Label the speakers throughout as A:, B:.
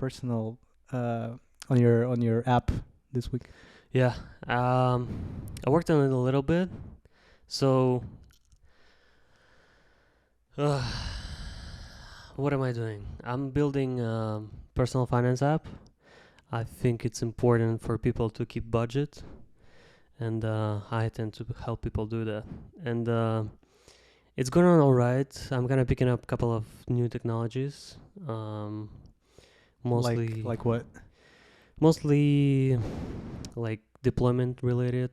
A: personal on your app this week?
B: Yeah. I worked on it a little bit. So, uh, what am I doing? I'm building a personal finance app. I think it's important for people to keep budget, and I tend to help people do that. And it's going on all right. I'm kind of picking up a couple of new technologies. Um, mostly,
A: Like what?
B: mostly like deployment related.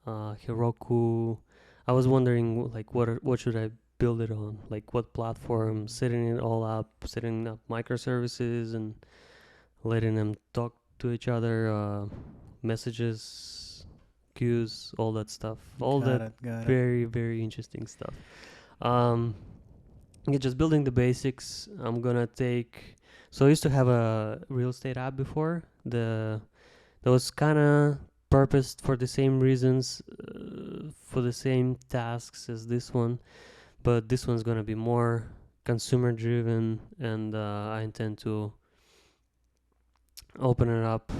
B: Heroku. I was wondering like what should I build it on? Like what platform? Setting it all up, setting up microservices and letting them talk to each other, messages, queues, all that stuff. All
A: Got
B: that
A: it. Got it.
B: very very interesting stuff. Um, yeah, just building the basics. I'm gonna take. So I used to have a real estate app before. That was kind of purposed for the same reasons, for the same tasks as this one, but this one's gonna be more consumer driven, and I intend to open it up.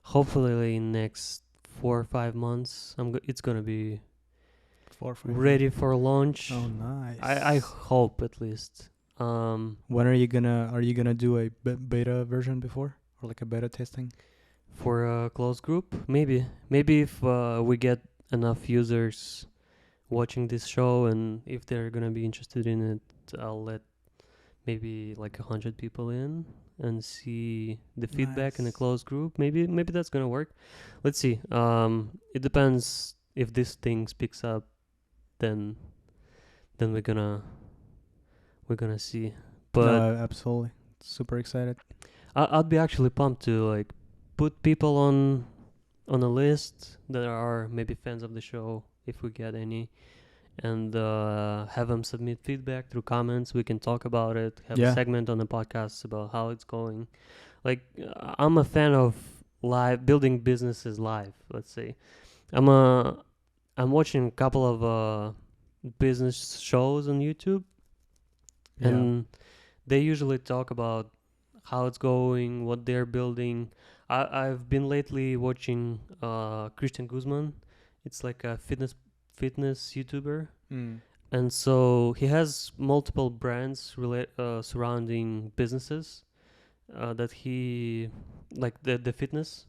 B: Hopefully, in next 4 or 5 months, it's gonna be
A: 4 or 5 months.
B: ready for launch.
A: Oh, nice.
B: I hope at least.
A: When are you gonna do a beta version before, or like a beta testing?
B: For a closed group, maybe if we get enough users watching this show, and if they're gonna be interested in it, I'll let maybe like 100 people in and see the feedback in a
A: Nice.
B: closed group. Maybe that's gonna work. Let's see. It depends. If this thing picks up, then we're gonna see. But
A: No, absolutely. Super excited.
B: I'd be actually pumped to like put people on a list that are maybe fans of the show, if we get any, and have them submit feedback through comments. We can talk about it. Have a
A: Yeah.
B: segment on the podcast about how it's going. Like I'm a fan of live building businesses live. Let's say I'm watching a couple of business shows on YouTube,
A: Yeah.
B: and they usually talk about how it's going, what they're building. I've been lately watching Christian Guzman. It's like a fitness YouTuber,
A: Mm.
B: and so he has multiple brands surrounding businesses that he like the fitness,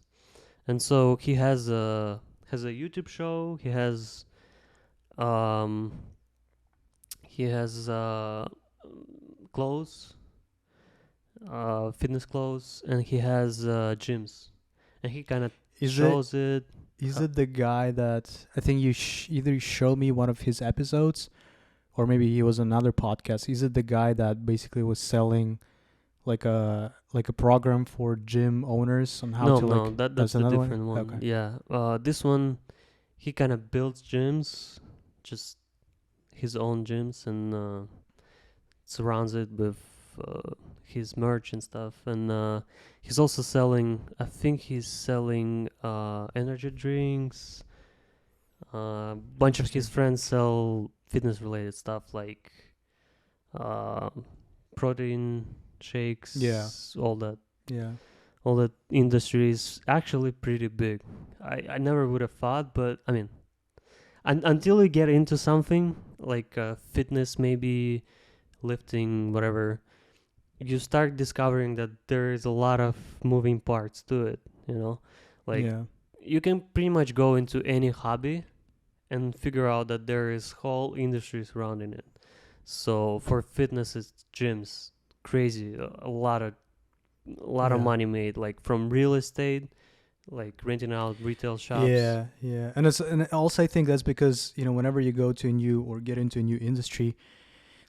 B: and so he has a YouTube show. He has clothes, fitness clothes, and he has gyms, and he kind of
A: Is it
B: shows it.
A: is it the guy that I think you either showed me one of his episodes, or maybe he was on another podcast? Is it the guy that basically was selling like a program for gym owners on how
B: No,
A: to
B: no,
A: like?
B: that's
A: That's
B: the
A: another
B: different one.
A: Okay.
B: Yeah, this one, he kind of builds gyms, just his own gyms, and surrounds it with his merch and stuff. And he's also selling. I think he's selling energy drinks. Bunch of his
A: Interesting.
B: friends sell fitness-related stuff like uh, protein shakes.
A: Yeah. Yeah.
B: All that industry is actually pretty big. I never would have thought, but I mean, until you get into something like fitness, maybe lifting, whatever, you start discovering that there is a lot of moving parts to it. Like
A: Yeah.
B: you can pretty much go into any hobby and figure out that there is whole industry surrounding it. So for fitness, it's gyms, crazy, a lot of
A: Yeah.
B: money made, like from real estate, like renting out retail shops.
A: Yeah, yeah, and also I think that's because whenever you go to a new or get into a new industry,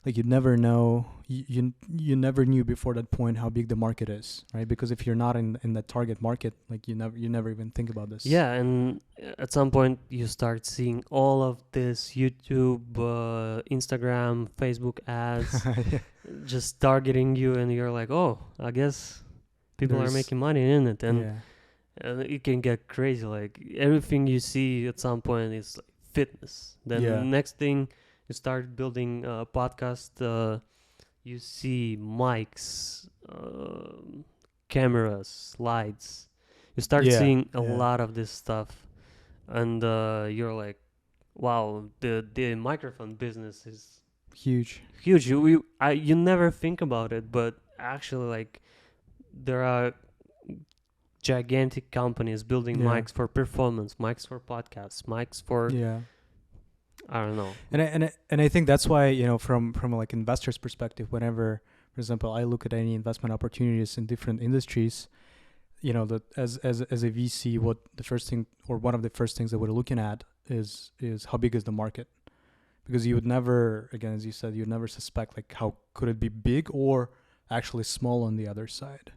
A: like you never know, you never knew before that point how big the market is, right? Because if you're not in the target market, like you never even think about this.
B: Yeah, and at some point you start seeing all of this YouTube, Instagram, Facebook ads
A: Yeah.
B: just targeting you, and you're like, oh, I guess people are
A: There's
B: making money in it, and
A: yeah,
B: it can get crazy. Like everything you see at some point is like fitness. Then
A: yeah,
B: next thing you start building a podcast, you see mics, cameras, lights. You start
A: Yeah,
B: seeing a
A: yeah,
B: lot of this stuff, and you're like, wow, the microphone business is
A: huge.
B: huge. You never think about it, but actually, like, there are gigantic companies building
A: Yeah,
B: mics for performance, mics for podcasts, mics for
A: yeah.
B: I don't know.
A: And I think that's why, from like investors' perspective, whenever, for example, I look at any investment opportunities in different industries, that as a VC, what the first thing or one of the first things that we're looking at is how big is the market, because you would never, again, as you said, you'd never suspect like how could it be big or actually small on the other side,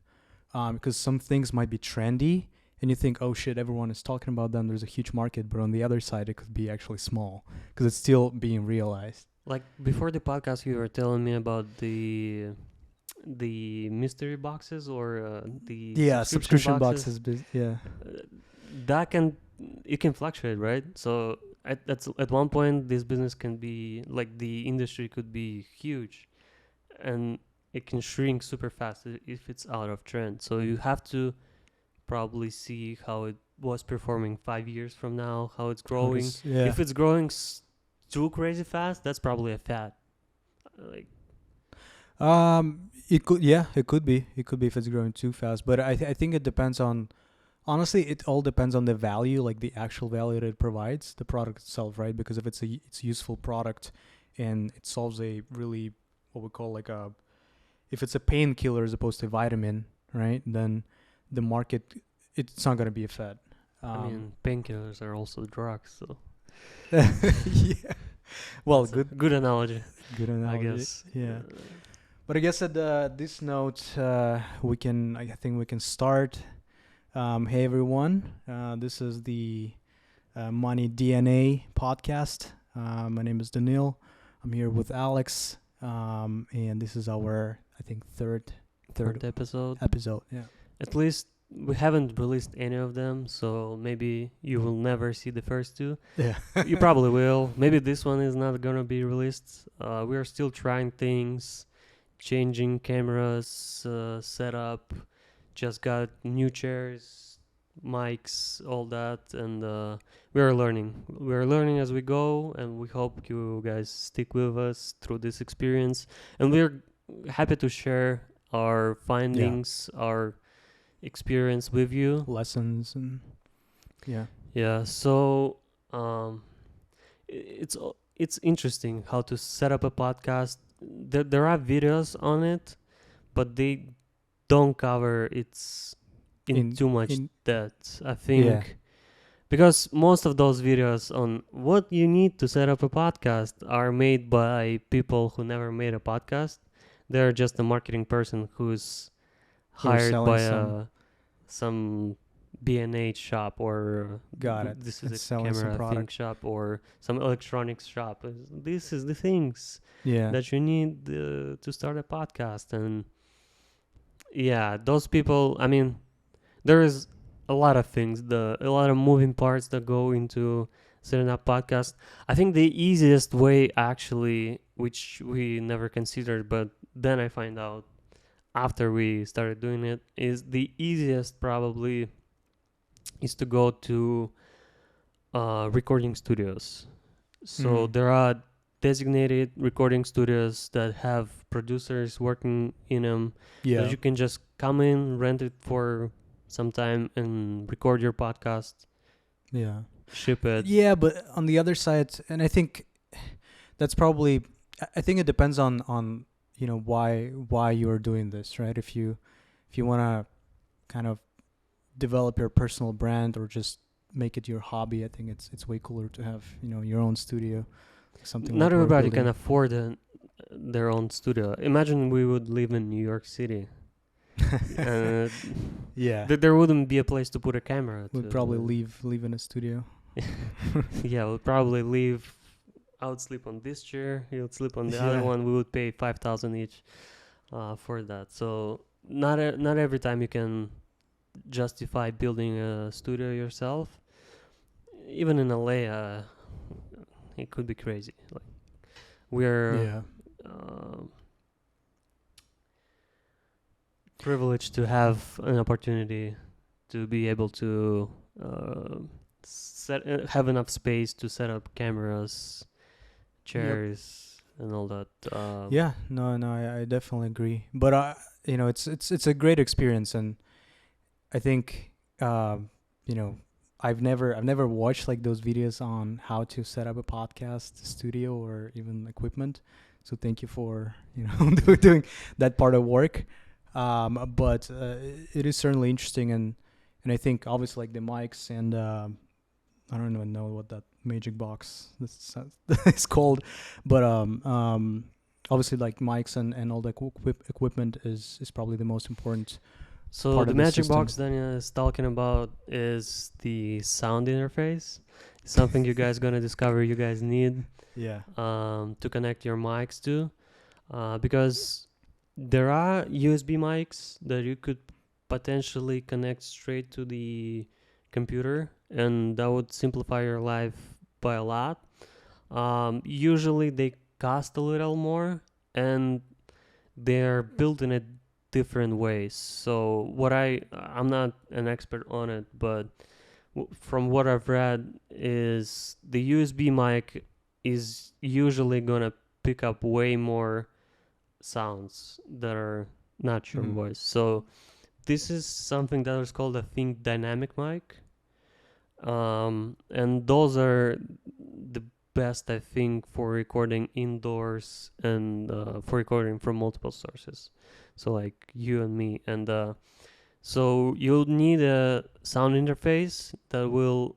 A: because some things might be trendy and you think, oh shit, everyone is talking about them, there's a huge market, but on the other side it could be actually small because it's still being realized.
B: Like before the podcast, you were telling me about the mystery boxes or the
A: Yeah,
B: subscription
A: subscription
B: boxes.
A: boxes. Yeah,
B: That can it can fluctuate, right? So at one point, this business can be like the industry could be huge, and it can shrink super fast if it's out of trend. So you have to probably see how it was performing 5 years from now, how it's
A: how it
B: growing.
A: is. Yeah.
B: If it's growing too crazy fast, that's probably a fad. Like
A: It could, yeah, it could be. It could be if it's growing too fast. But I think it depends on. Honestly, it all depends on the value, like the actual value that it provides, the product itself, right? Because if it's a useful product, and it solves a really what we call like a, if it's a painkiller as opposed to vitamin, right? Then the market, it's not gonna be a fad.
B: I mean, painkillers are also drugs, so
A: Yeah. Well,
B: that's a
A: good
B: good analogy,
A: good
B: I
A: analogy.
B: guess.
A: Yeah. But I guess at this note, we can. I think we can start. Hey everyone, this is the Money DNA podcast. My name is Daniil. I'm here with Alex, and this is our, I think, third
B: Third episode.
A: episode. Yeah.
B: At least we haven't released any of them, so maybe you will never see the first two.
A: Yeah.
B: You probably will. Maybe this one is not gonna be released. We are still trying things, changing cameras, setup. Just got new chairs, mics, all that, and we are learning. We are learning as we go, and we hope you guys stick with us through this experience. And we're happy to share our findings, our experience with you.
A: Lessons and yeah.
B: Yeah. So it's interesting how to set up a podcast. There are videos on it, but they don't cover its in too much depth, I think.
A: Yeah.
B: Because most of those videos on what you need to set up a podcast are made by people who never made a podcast. They're just a marketing person who's hired by some B&H shop or
A: Got it.
B: this
A: It's
B: is a
A: selling some
B: camera thing
A: product.
B: shop or some electronics shop. This is the things
A: Yeah.
B: that you need to start a podcast. And yeah, those people, I mean, there is a lot of things, a lot of moving parts that go into setting up podcast. I think the easiest way actually, which we never considered, but then I find out after we started doing it, is the easiest probably is to go to recording studios. So there are designated recording studios that have producers working in them.
A: Yeah.
B: That you can just come in, rent it for some time, and record your podcast,
A: Yeah.
B: ship it.
A: Yeah, but on the other side, and I think that's probably, I think it depends on why you're doing this, right? If you want to kind of develop your personal brand or just make it your hobby, I think it's way cooler to have your own studio, something.
B: Not
A: like we're
B: everybody can
A: building.
B: afford their own studio. Imagine we would live in New York City.
A: Yeah,
B: There wouldn't be a place to put a camera.
A: we'd probably live in a studio.
B: Yeah, we'll probably leave. I would sleep on this chair. He would sleep on the other
A: Yeah.
B: one. We would pay 5,000 each for that. So not every time you can justify building a studio yourself. Even in LA, it could be crazy. Like we're
A: Yeah.
B: privileged to have an opportunity to be able to uh, have enough space to set up cameras,
A: Yep.
B: chairs, and all that.
A: Yeah, no, I definitely agree. But it's a great experience, and I think, you know, I've never watched like those videos on how to set up a podcast studio or even equipment. So thank you for doing that part of work. But it is certainly interesting, and I think obviously like the mics and I don't even know what that magic box is called, but obviously like mics and all the equipment is probably the most important
B: So
A: part
B: the
A: of the
B: magic
A: system.
B: box Daniel is talking about is the sound interface. Something you guys gonna discover you guys need
A: Yeah.
B: to connect your mics to, because there are USB mics that you could potentially connect straight to the computer, and that would simplify your life by a lot. Usually they cost a little more, and they're built in a different ways. So I'm not an expert on it, but from what I've read is the USB mic is usually gonna pick up way more sounds that are not your
A: Mm.
B: voice. So this is something that is called a think dynamic mic. And those are the best, I think, for recording indoors and for recording from multiple sources. So like you and me, and so you'll need a sound interface that will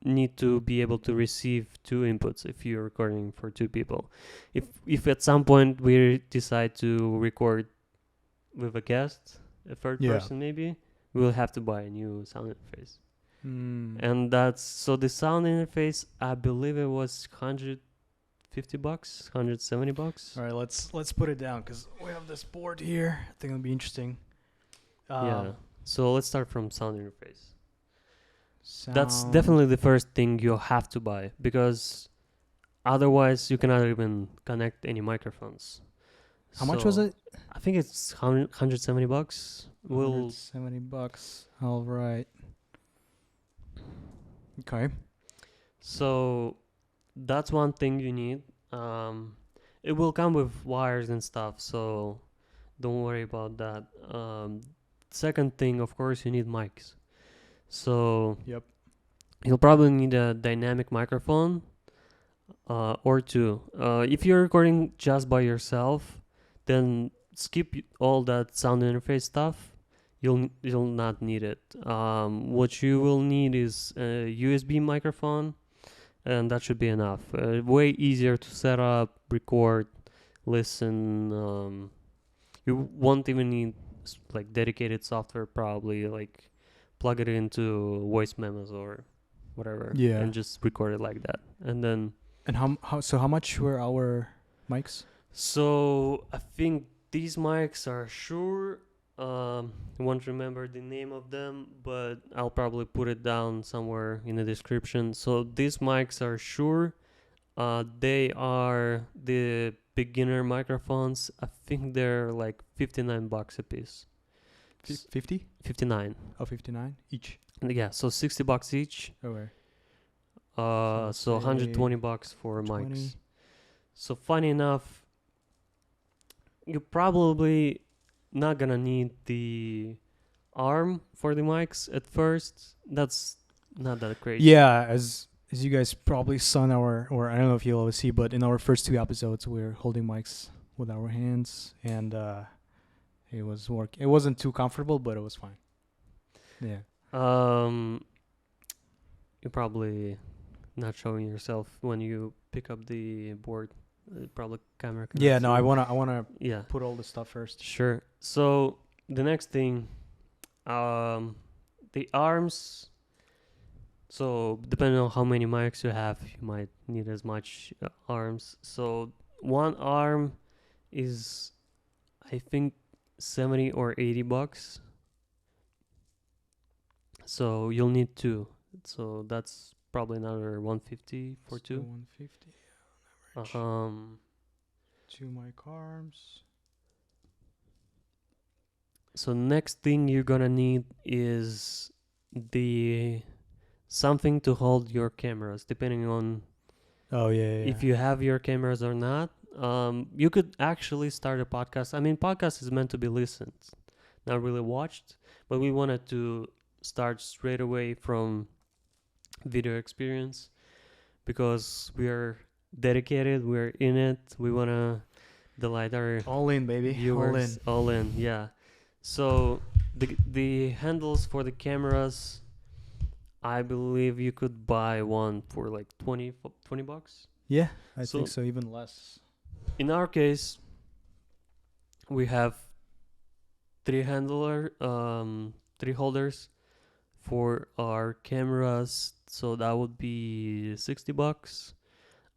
B: need to be able to receive two inputs if you're recording for two people. If at some point we decide to record with a guest, a third
A: Yeah.
B: person maybe, we'll have to buy a new sound interface.
A: Mm.
B: And that's so the sound interface, I believe it was $150, $170.
A: All right, let's put it down because we have this board here. I think it'll be interesting.
B: Yeah. So let's start from sound interface. That's
A: Sound.
B: definitely the first thing you have to buy, because otherwise you cannot even connect any microphones.
A: How much was it?
B: I think it's $170. We'll
A: $170. All right. Okay.
B: So that's one thing you need. It will come with wires and stuff, so don't worry about that. Second thing, of course, you need mics. So
A: Yep.
B: you'll probably need a dynamic microphone or two. If you're recording just by yourself, then skip all that sound interface stuff. You'll not need it. What you will need is a USB microphone, and that should be enough. Way easier to set up, record, listen. You won't even need like dedicated software, probably like plug it into voice memos or whatever,
A: Yeah.
B: and just record it like that. And then
A: And how much were our mics?
B: so I think these mics are Shure. I won't remember the name of them, but I'll probably put it down somewhere in the description. So these mics are Shure. They are the beginner microphones. I think they're like $59 a piece.
A: 50?
B: 59.
A: Oh, 59 each.
B: Yeah, so $60 each.
A: Okay.
B: So
A: say
B: $120 for
A: 20.
B: mics. So funny enough, you're probably not gonna need the arm for the mics at first. That's not that crazy.
A: Yeah, as you guys probably saw in our, or I don't know if you'll always see, but in our first two episodes, we're holding mics with our hands, and it was work. It wasn't too comfortable, but it was fine. Yeah.
B: You're probably not showing yourself when you pick up the board. Probably camera. cannot
A: Yeah. No,
B: see.
A: I wanna
B: Yeah,
A: put all the stuff first.
B: sure. So the next thing, the arms. So depending on how many mics you have, you might need as much arms. So one arm is, I think, 70 or $80. So you'll need two. So that's probably another 150 for
A: So
B: two.
A: 150.
B: Um,
A: Two mic arms.
B: So next thing you're gonna need is the something to hold your cameras, depending on
A: Oh yeah.
B: if you have your cameras or not. You could actually start a podcast. I mean, podcast is meant to be listened, not really watched. But we wanted to start straight away from video experience because we are dedicated. We're in it. We wanna delight our
A: All in, baby. All in.
B: viewers. All in, yeah. So the handles for the cameras, I believe you could buy one for like 20 bucks.
A: Yeah, I
B: So
A: think so. Even less.
B: in our case, we have three holders for our cameras. So that would be 60 bucks.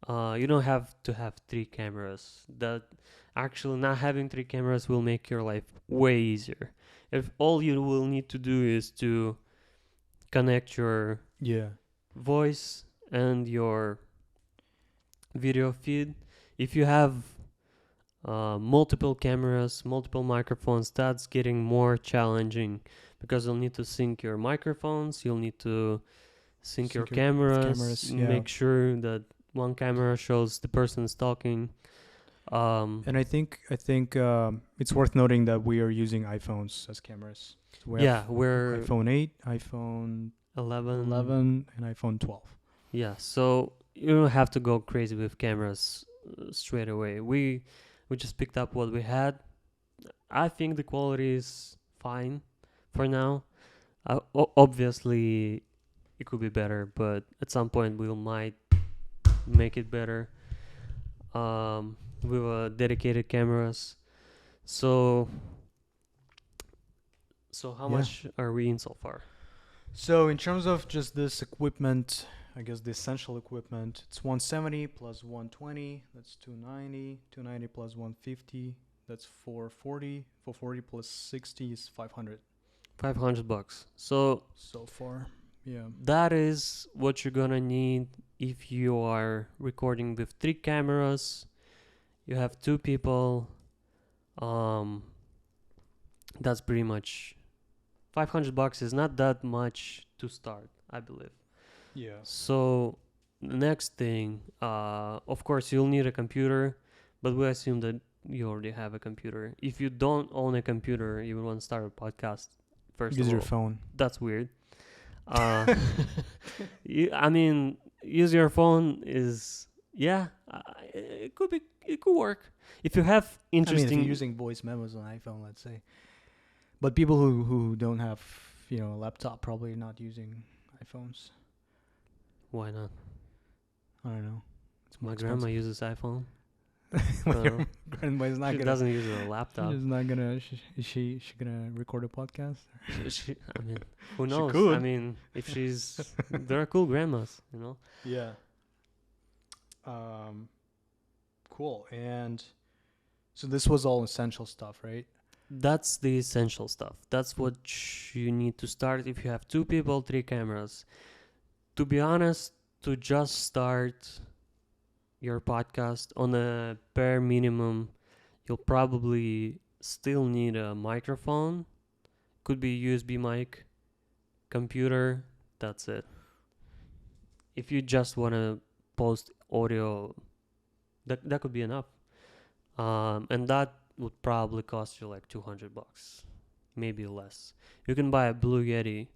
B: You don't have to have three cameras. That actually not having three cameras will make your life way easier. If all you will need to do is to connect your
A: Yeah.
B: voice and your video feed. If you have multiple cameras, multiple microphones, that's getting more challenging because you'll need to sync your microphones, you'll need to sync your cameras,
A: yeah.
B: make sure that one camera shows the person's talking.
A: And I think it's worth noting that we are using iPhones as cameras. So we
B: yeah,
A: have
B: we're
A: iPhone 8, iPhone
B: 11.
A: 11, and iPhone 12.
B: Yeah, so you don't have to go crazy with cameras straight away. We just picked up what we had. I think the quality is fine for now. Obviously, it could be better, but at some point we might make it better. With dedicated cameras. So how
A: Yeah.
B: much are we in so far?
A: So in terms of just this equipment, I guess the essential equipment, it's 170 plus 120, that's 290. 290 plus 150, that's 440. 440 plus 60 is 500
B: $500. So
A: far. Yeah.
B: that is what you're gonna need if you are recording with three cameras. You have two people. That's pretty much $500 is not that much to start, I believe.
A: Yeah.
B: So the next thing, of course, you'll need a computer, but we assume that you already have a computer. If you don't own a computer, you would want to start a podcast. First
A: Use
B: of
A: your
B: all,
A: phone.
B: that's weird. I mean, use your phone is it could work if you have
A: I mean,
B: interesting.
A: if you're using voice memos on iPhone, let's say. But people who don't have, a laptop probably not using iPhones.
B: Why not?
A: I don't know. It's more
B: My grandma
A: expensive.
B: uses iPhone.
A: Your grandma's not
B: She
A: gonna.
B: doesn't use a laptop.
A: She's not gonna. Is she gonna record a podcast?
B: I mean, who knows?
A: could.
B: I mean, if she's, there are cool grandmas, you know.
A: Yeah. Cool. And so this was all essential stuff, right?
B: That's the essential stuff. That's what you need to start if you have two people, three cameras. To be honest, to just start your podcast on a bare minimum, you'll probably still need a microphone. Could be USB mic, computer, that's it. If you just want to post audio, that could be enough. And that would probably cost you like $200, maybe less. You can buy a Blue Yeti,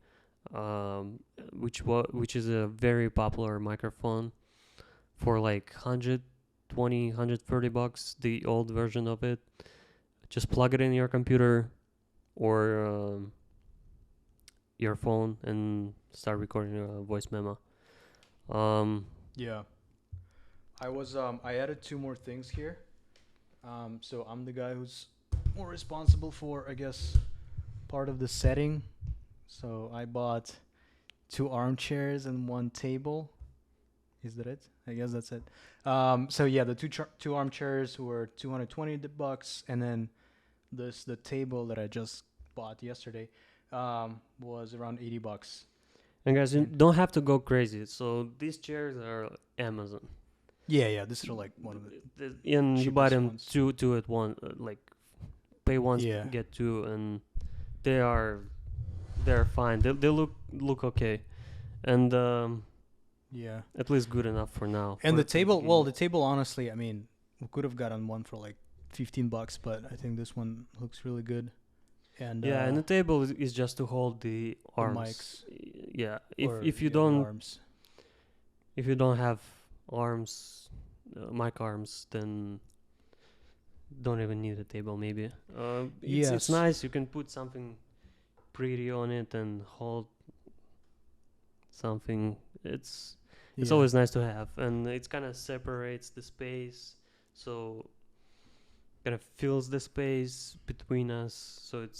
B: which is a very popular microphone, for like $130, the old version of it. Just plug it in your computer or your phone and start recording a voice memo.
A: Yeah. I added two more things here. So I'm the guy who's more responsible for, I guess, part of the setting. So I bought 2 armchairs and 1 table. Is that it? I guess that's it. So yeah, the two armchairs were $220, and then the table that I just bought yesterday was around $80.
B: And guys, you don't have to go crazy. So these chairs are Amazon.
A: Yeah, this is like one of the
B: And you buy
A: cheapest
B: them
A: ones.
B: two at one, like pay once,
A: Yeah.
B: get two, and they're fine. They look okay, and
A: Yeah.
B: at least good enough for now.
A: And
B: for
A: the table,
B: beginning.
A: the table, honestly, I mean, we could have gotten one for like $15, but I think this one looks really good. And
B: Yeah, and the table is just to hold the
A: the
B: arms.
A: mics.
B: Yeah,
A: Or,
B: if you
A: the
B: don't
A: arms.
B: if you don't have arms, mic arms, then don't even need a table. Maybe. It's
A: Yes.
B: nice. You can put something pretty on it and hold something. It's
A: Yeah.
B: always nice to have, and it kind of separates the space, so kind of fills the space between us, so it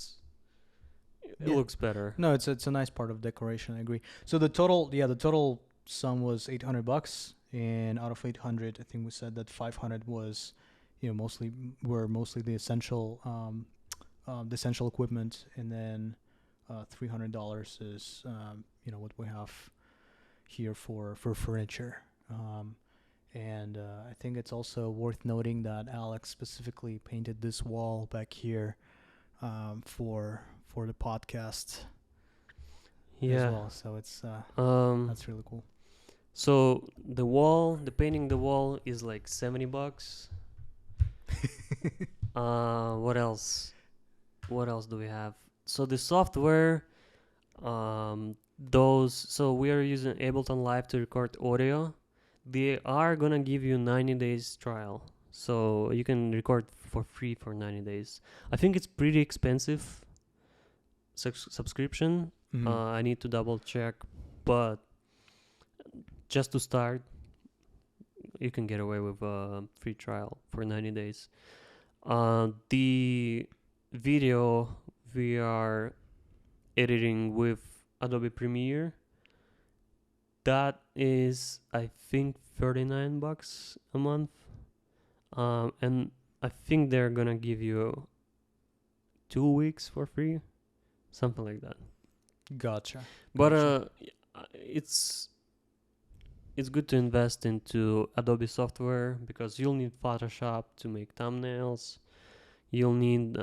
A: Yeah.
B: looks better.
A: No, it's a nice part of decoration. I agree. So the total sum was $800, and out of 800, I think we said that 500 was, mostly the essential equipment, and then $300 is what we have here for furniture. And I think it's also worth noting that Alex specifically painted this wall back here for the podcast as
B: Yeah.
A: well. So it's that's really cool.
B: So the painting the wall is like $70. What else? What else do we have? So the software, so we are using Ableton Live to record audio. They are gonna give you 90 days trial, so you can record for free for 90 days. I think it's pretty expensive subscription.
A: Mhm.
B: I need to double check, but just to start, you can get away with a free trial for 90 days. The video we are editing with Adobe Premiere. That is, I think, $39 a month. And I think they're gonna give you 2 weeks for free, something like that.
A: Gotcha.
B: But it's good to invest into Adobe software because you'll need Photoshop to make thumbnails. You'll need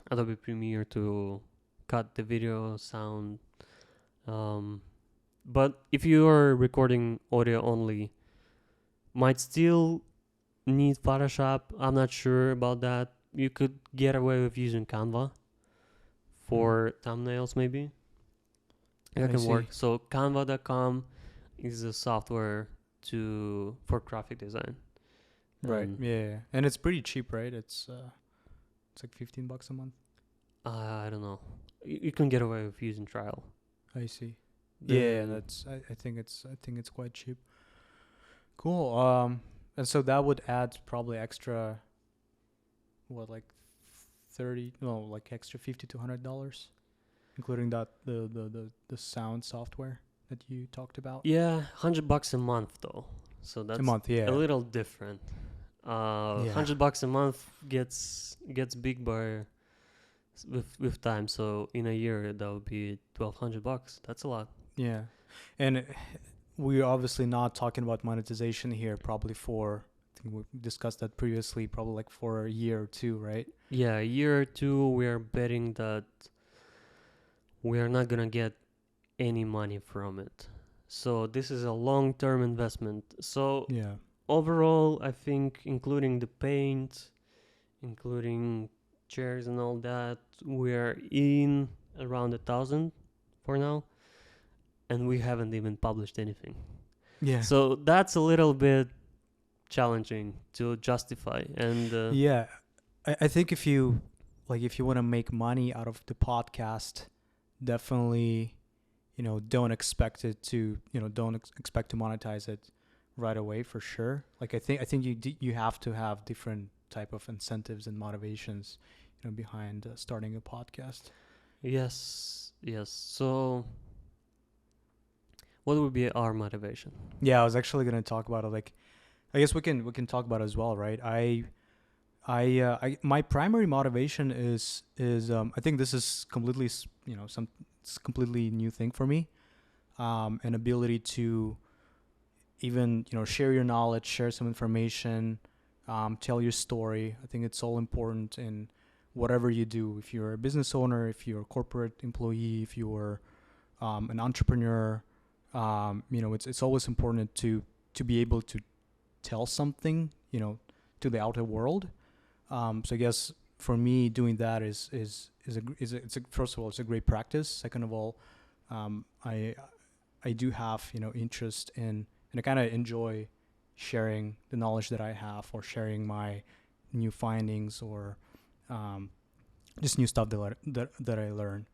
B: Adobe Premiere to cut the video, sound. But if you are recording audio only, might still need Photoshop. I'm not sure about that. You could get away with using Canva for thumbnails, maybe. That
A: I
B: can
A: see.
B: work. So Canva.com is a software for graphic design.
A: Right. Yeah. And it's pretty cheap, right? It's like $15 a month.
B: I don't know. You can get away with using trial.
A: I see. Yeah, that's. I think it's quite cheap. Cool. And so that would add probably extra. What, like extra $50 to $100, including that the sound software that you talked about.
B: Yeah, $100 a month though. So that's
A: A month, yeah.
B: a little different. $100 a month gets big with time. So in a year that would be $1,200. That's a lot.
A: Yeah, and we're obviously not talking about monetization here. Probably for, I think we discussed that previously. Probably like for a year or two, right?
B: Yeah, a year or two. We are betting that we are not gonna get any money from it. So this is a long-term investment. So
A: Yeah.
B: overall, I think including the paint, including chairs and all that, we are in around 1,000 for now, and we haven't even published anything.
A: Yeah.
B: So that's a little bit challenging to justify. And
A: Yeah, I think if you want to make money out of the podcast, definitely, don't expect it to, expect to monetize it right away for sure. Like I think you have to have different type of incentives and motivations, behind starting a podcast.
B: yes. So what would be our motivation?
A: Yeah, I was actually gonna talk about it. Like, I guess we can talk about it as well, right? My primary motivation is I think this is completely it's completely new thing for me, an ability to even share your knowledge, share some information, tell your story. I think it's all important in whatever you do, if you're a business owner, if you're a corporate employee, if you're an entrepreneur, it's always important to be able to tell something, to the outer world. So I guess for me, doing that first of all, it's a great practice. Second of all, I do have interest in, and I kind of enjoy sharing the knowledge that I have, or sharing my new findings, or just new stuff that I learn.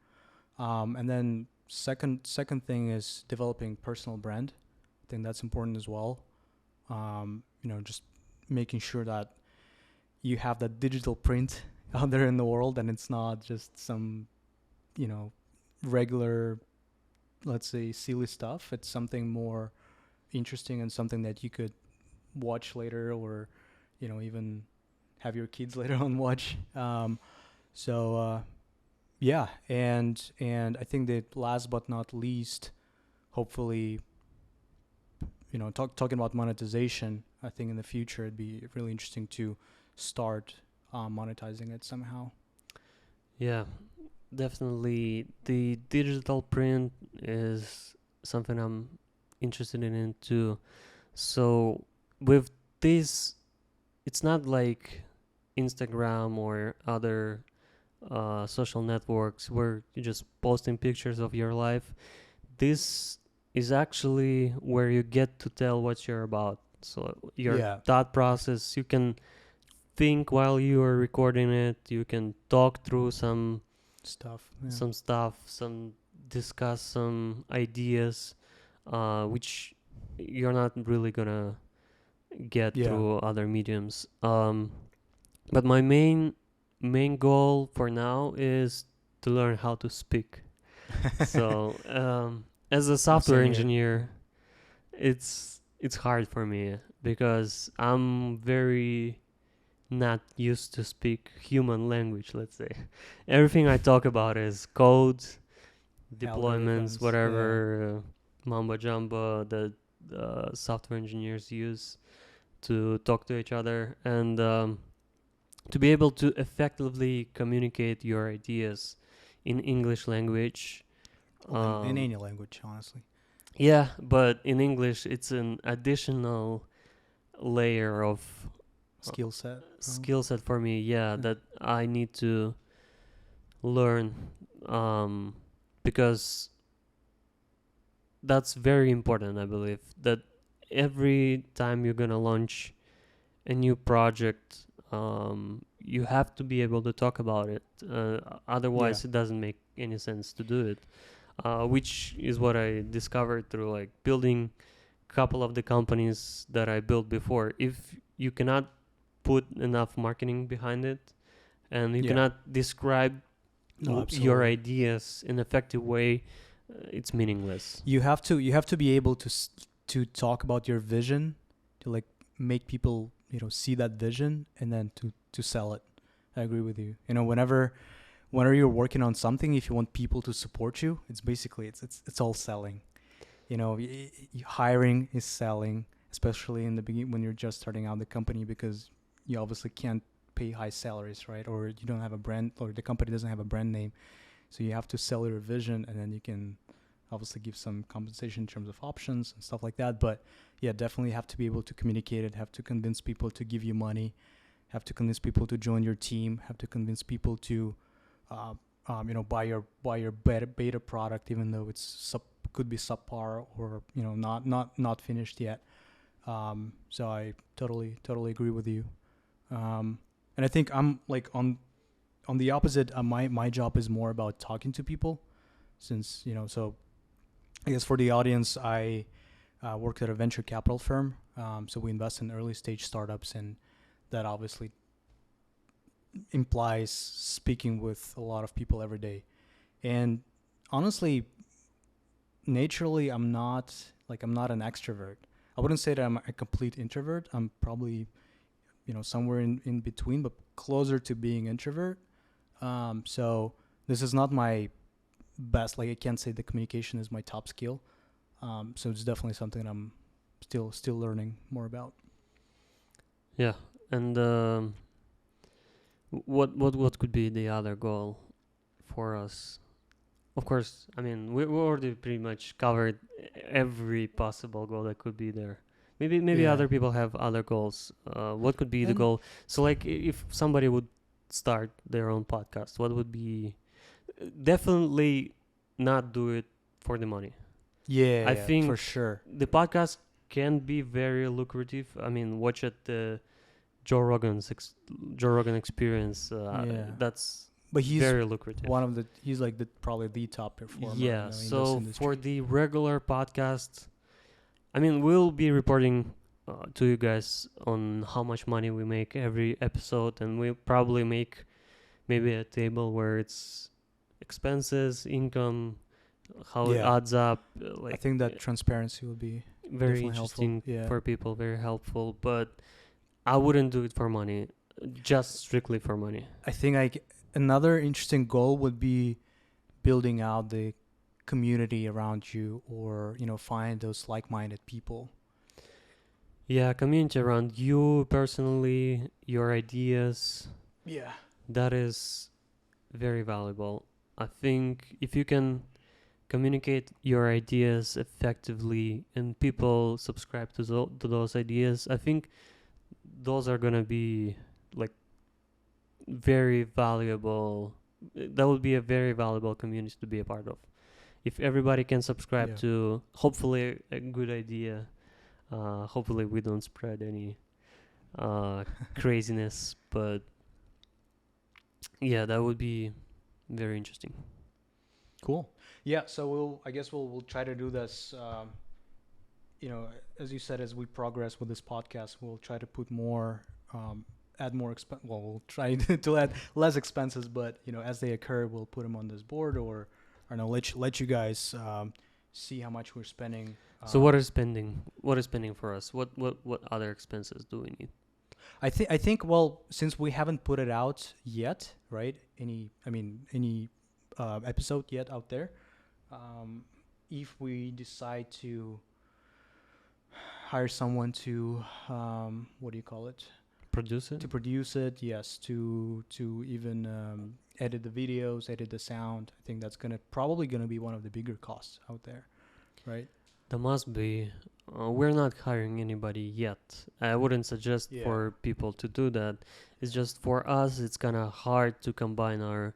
A: And then second thing is developing personal brand. I think that's important as well. Just making sure that you have that digital print out there in the world, and it's not just some, regular, let's say, silly stuff. It's something more interesting and something that you could watch later, or, even have your kids later on watch. Yeah, and I think that last but not least, hopefully, talking about monetization, I think in the future it'd be really interesting to start monetizing it somehow.
B: Yeah, definitely. The digital print is something I'm interested in too. So with this, it's not like Instagram or other social networks where you're just posting pictures of your life. This is actually where you get to tell what you're about. So your
A: Yeah,
B: thought process, you can think while you are recording it. You can talk through some
A: stuff. Yeah.
B: stuff, discuss some ideas, which you're not really gonna get
A: Yeah.
B: through other mediums. But my main goal for now is to learn how to speak. So as a software
A: Same here.
B: engineer, it's hard for me because I'm very not used to speak human language, let's say. Everything I talk about is code, deployments,
A: Algorithms,
B: whatever mumbo jumbo that software engineers use to talk to each other, and to be able to effectively communicate your ideas in English language.
A: Well, in any language, honestly.
B: Yeah, but in English, it's an additional layer of skill set for me. Yeah, that I need to learn, because that's very important. I believe that every time you're gonna launch a new project, you have to be able to talk about it. Otherwise, it doesn't make any sense to do it. Which is what I discovered through like building a couple of the companies that I built before. If you cannot put enough marketing behind it, and you cannot describe your ideas in an effective way, it's meaningless.
A: You have to be able to talk about your vision, to like make people see that vision, and then to sell it. I agree with you. Whenever you're working on something, if you want people to support you, it's basically it's all selling. Hiring is selling, especially in the beginning when you're just starting out the company, because you obviously can't pay high salaries, right? Or you don't have a brand, or the company doesn't have a brand name. So you have to sell your vision, and then you can obviously give some compensation in terms of options and stuff like that. But yeah, definitely have to be able to communicate it, have to convince people to give you money, have to convince people to join your team, have to convince people to buy your beta product, even though it's could be subpar, or not finished yet. So I totally agree with you. And I think I'm like on the opposite. My job is more about talking to people, since so I guess for the audience, I worked at a venture capital firm. So we invest in early stage startups, and that obviously implies speaking with a lot of people every day. And honestly, naturally, I'm not an extrovert. I wouldn't say that I'm a complete introvert. I'm probably somewhere in between, but closer to being introvert. So this is not my best. Like, I can't say the communication is my top skill. So it's definitely something I'm still learning more about.
B: Yeah, and What could be the other goal for us? Of course, I mean we already pretty much covered every possible goal that could be there. Maybe
A: Yeah.
B: other people have other goals. What could be the
A: And
B: goal? So like if somebody would start their own podcast, what would be definitely not do it for the money.
A: yeah,
B: I
A: yeah, for
B: think
A: sure.
B: the podcast can be very lucrative. I mean, watch it the Joe Rogan experience.
A: Yeah.
B: That's
A: But he's
B: very lucrative.
A: he's like probably the top performer,
B: Yeah.
A: in this
B: So for
A: industry.
B: the regular podcast, I mean, we'll be reporting to you guys on how much money we make every episode, and we probably make maybe a table where it's expenses, income, how it
A: Yeah.
B: adds up.
A: I think that transparency would be
B: Very
A: definitely helpful.
B: interesting
A: Yeah.
B: for people, very helpful. But I wouldn't do it for money, just strictly for money.
A: I think another interesting goal would be building out the community around you, or find those like-minded people.
B: Yeah, community around you personally, your ideas,
A: Yeah.
B: that is very valuable. I think if you can communicate your ideas effectively and people subscribe to those ideas, I think those are gonna be like very valuable. That would be a very valuable community to be a part of. If everybody can subscribe
A: Yeah.
B: to hopefully a good idea, hopefully we don't spread any craziness, but yeah, that would be very interesting.
A: Cool. Yeah. So I guess we'll try to do this. As you said, as we progress with this podcast, we'll try to put more, add more expense. Well, we'll try to add less expenses, but as they occur, we'll put them on this board, or I don't know, let you guys see how much we're spending.
B: So what is spending? What is spending for us? What other expenses do we need?
A: I think well, since we haven't put it out yet, right? Any episode yet out there. If we decide to hire someone to what do you call it?
B: Produce it?
A: To produce it, yes. To even edit the videos, edit the sound. I think that's probably gonna be one of the bigger costs out there, right?
B: There must be. We're not hiring anybody yet. I wouldn't suggest
A: Yeah.
B: for people to do that. It's just for us, it's kind of hard to combine our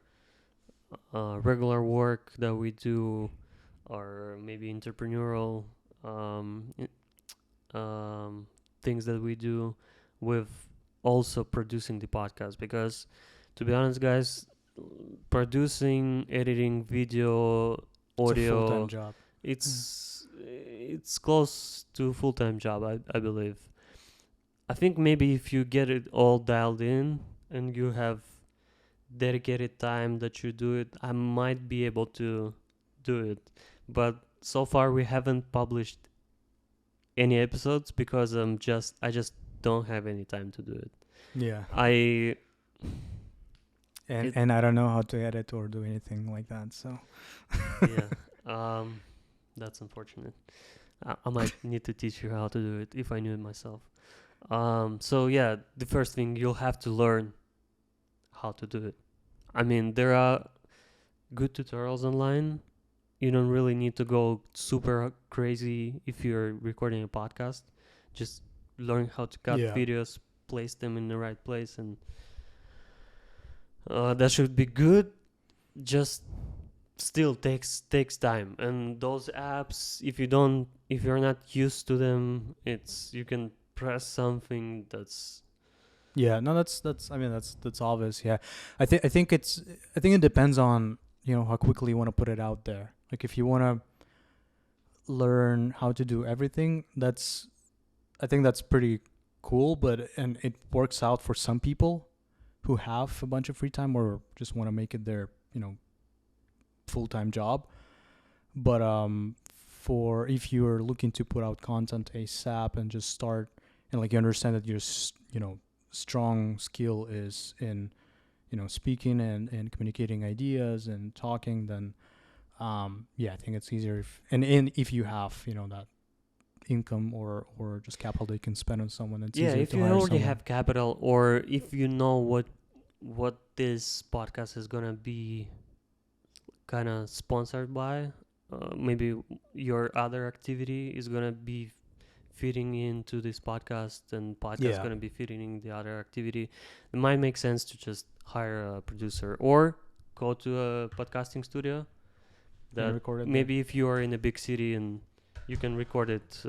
B: regular work that we do, or maybe entrepreneurial things that we do, with also producing the podcast. Because, to be honest, guys, producing, editing video,
A: It's a
B: audio,
A: full-time job.
B: it's close to a full-time job, I believe. I think maybe if you get it all dialed in and you have dedicated time that you do it, I might be able to do it. But so far we haven't published any episodes because I just don't have any time to do it.
A: Yeah.
B: And
A: I don't know how to edit or do anything like that. So
B: yeah, that's unfortunate. I might need to teach you how to do it if I knew it myself. So yeah, the first thing, you'll have to learn how to do it. I mean, there are good tutorials online. You don't really need to go super crazy if you're recording a podcast. Just learn how to cut
A: Yeah.
B: videos, place them in the right place, and that should be good. Just still takes time, and those apps, if you're not used to them, you can press something that's
A: Yeah, no, that's obvious. Yeah, I think it depends on how quickly you want to put it out there. Like if you want to learn how to do everything, I think that's pretty cool. And it works out for some people who have a bunch of free time or just want to make it their full-time job. But for if you're looking to put out content ASAP and just start, and like you understand that your strong skill is in speaking and communicating ideas and talking, then I think it's easier if you have that income or just capital they can spend on someone. It's easier
B: if
A: to
B: you
A: hire
B: already
A: someone.
B: have capital, or if you know what what this podcast is gonna be kind of sponsored by. Maybe your other activity is gonna be fitting into this podcast, and podcast
A: Yeah.
B: gonna be fitting in the other activity. It might make sense to just hire a producer or go to a podcasting studio.
A: And
B: That
A: record it there.
B: maybe if you are in a big city and you can record it,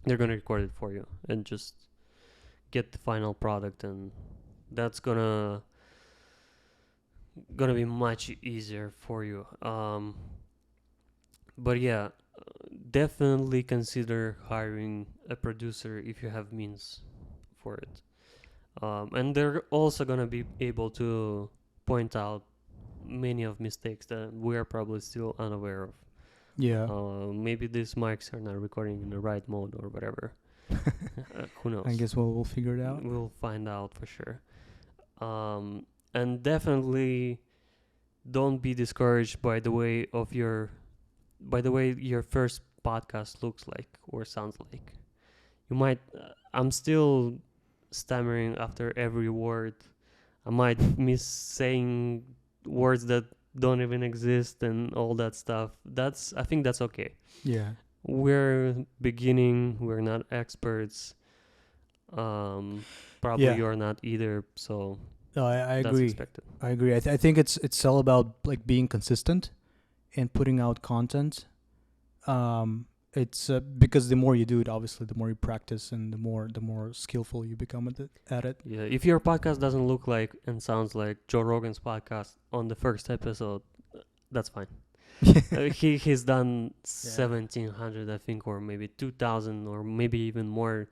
B: they're gonna record it for you and just get the final product, and that's gonna be much easier for you. But yeah, definitely consider hiring a producer if you have means for it. And they're also gonna be able to point out many of mistakes that we are probably still unaware of.
A: Yeah.
B: Maybe these mics are not recording in the right mode or whatever. Who knows?
A: I guess we'll figure it out.
B: We'll find out for sure. And definitely don't be discouraged by the way your first podcast looks like or sounds like. You might I'm still stammering after every word. I might miss saying words that don't even exist and all that stuff. I think that's okay.
A: Yeah.
B: We're beginning, we're not experts. Probably
A: Yeah.
B: you're not either, so
A: No, I
B: that's
A: agree.
B: expected.
A: I agree. I think it's all about like being consistent and putting out content. It's because the more you do it, obviously, the more you practice and the more skillful you become at it.
B: Yeah, if your podcast doesn't look like and sounds like Joe Rogan's podcast on the first episode, that's fine. He's done 1,700, I think, or maybe 2,000, or maybe even more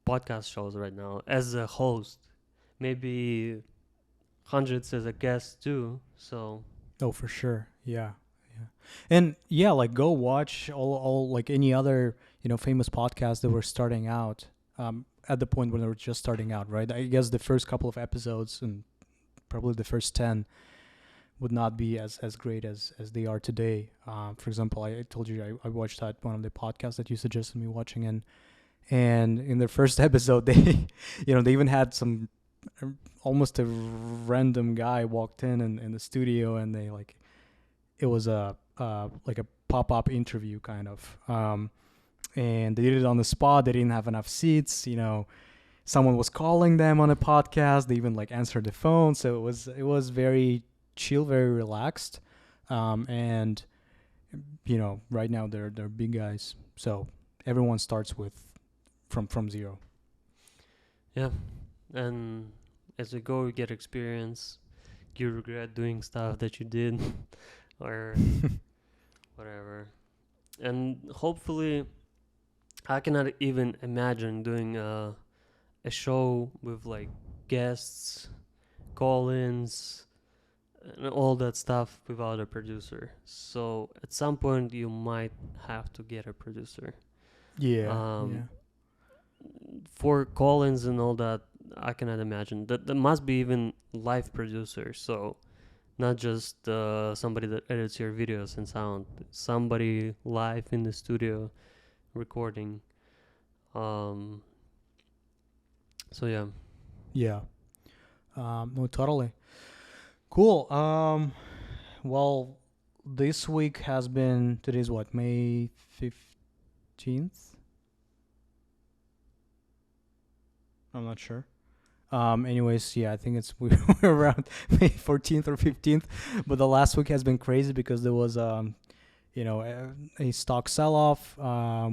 B: podcast shows right now as a host. Maybe hundreds as a guest too. So
A: Oh, for sure. Yeah. Yeah. And yeah, like go watch all like any other, famous podcasts that were starting out at the point when they were just starting out, right? I guess the first couple of episodes and probably the first 10 would not be as great as they are today. For example, I told you I watched that one of the podcasts that you suggested me watching, and in their first episode they they even had some almost a random guy walked in the studio, and they like it was a like a pop-up interview kind of, and they did it on the spot. They didn't have enough seats, someone was calling them on a podcast. They even like answered the phone, so it was very chill, very relaxed, and right now they're big guys, so everyone starts from zero.
B: yeah, and as we go, we get experience. You regret doing stuff that you did, or whatever. And hopefully, I cannot even imagine doing a show with like guests, call-ins, and all that stuff without a producer. So at some point, you might have to get a producer.
A: Yeah.
B: Um, For call-ins and all that, I cannot imagine. That there must be even live producers. So not just somebody that edits your videos and sound. Somebody live in the studio recording. So yeah.
A: Yeah. No, totally. Cool. Well, this week has been, today's what, May 15th? I'm not sure. Anyways, yeah, I think we're around May 14th or 15th, but the last week has been crazy because there was a stock sell-off. I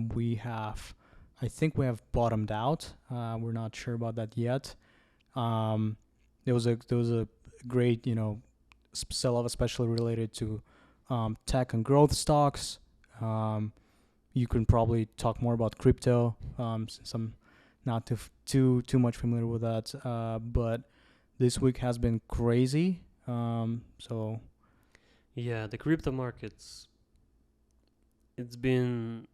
A: think we have bottomed out. We're not sure about that yet. There was a great sell-off, especially related to tech and growth stocks. You can probably talk more about crypto, since I'm not too much familiar with that. But this week has been crazy. So
B: Yeah, the crypto markets, it's been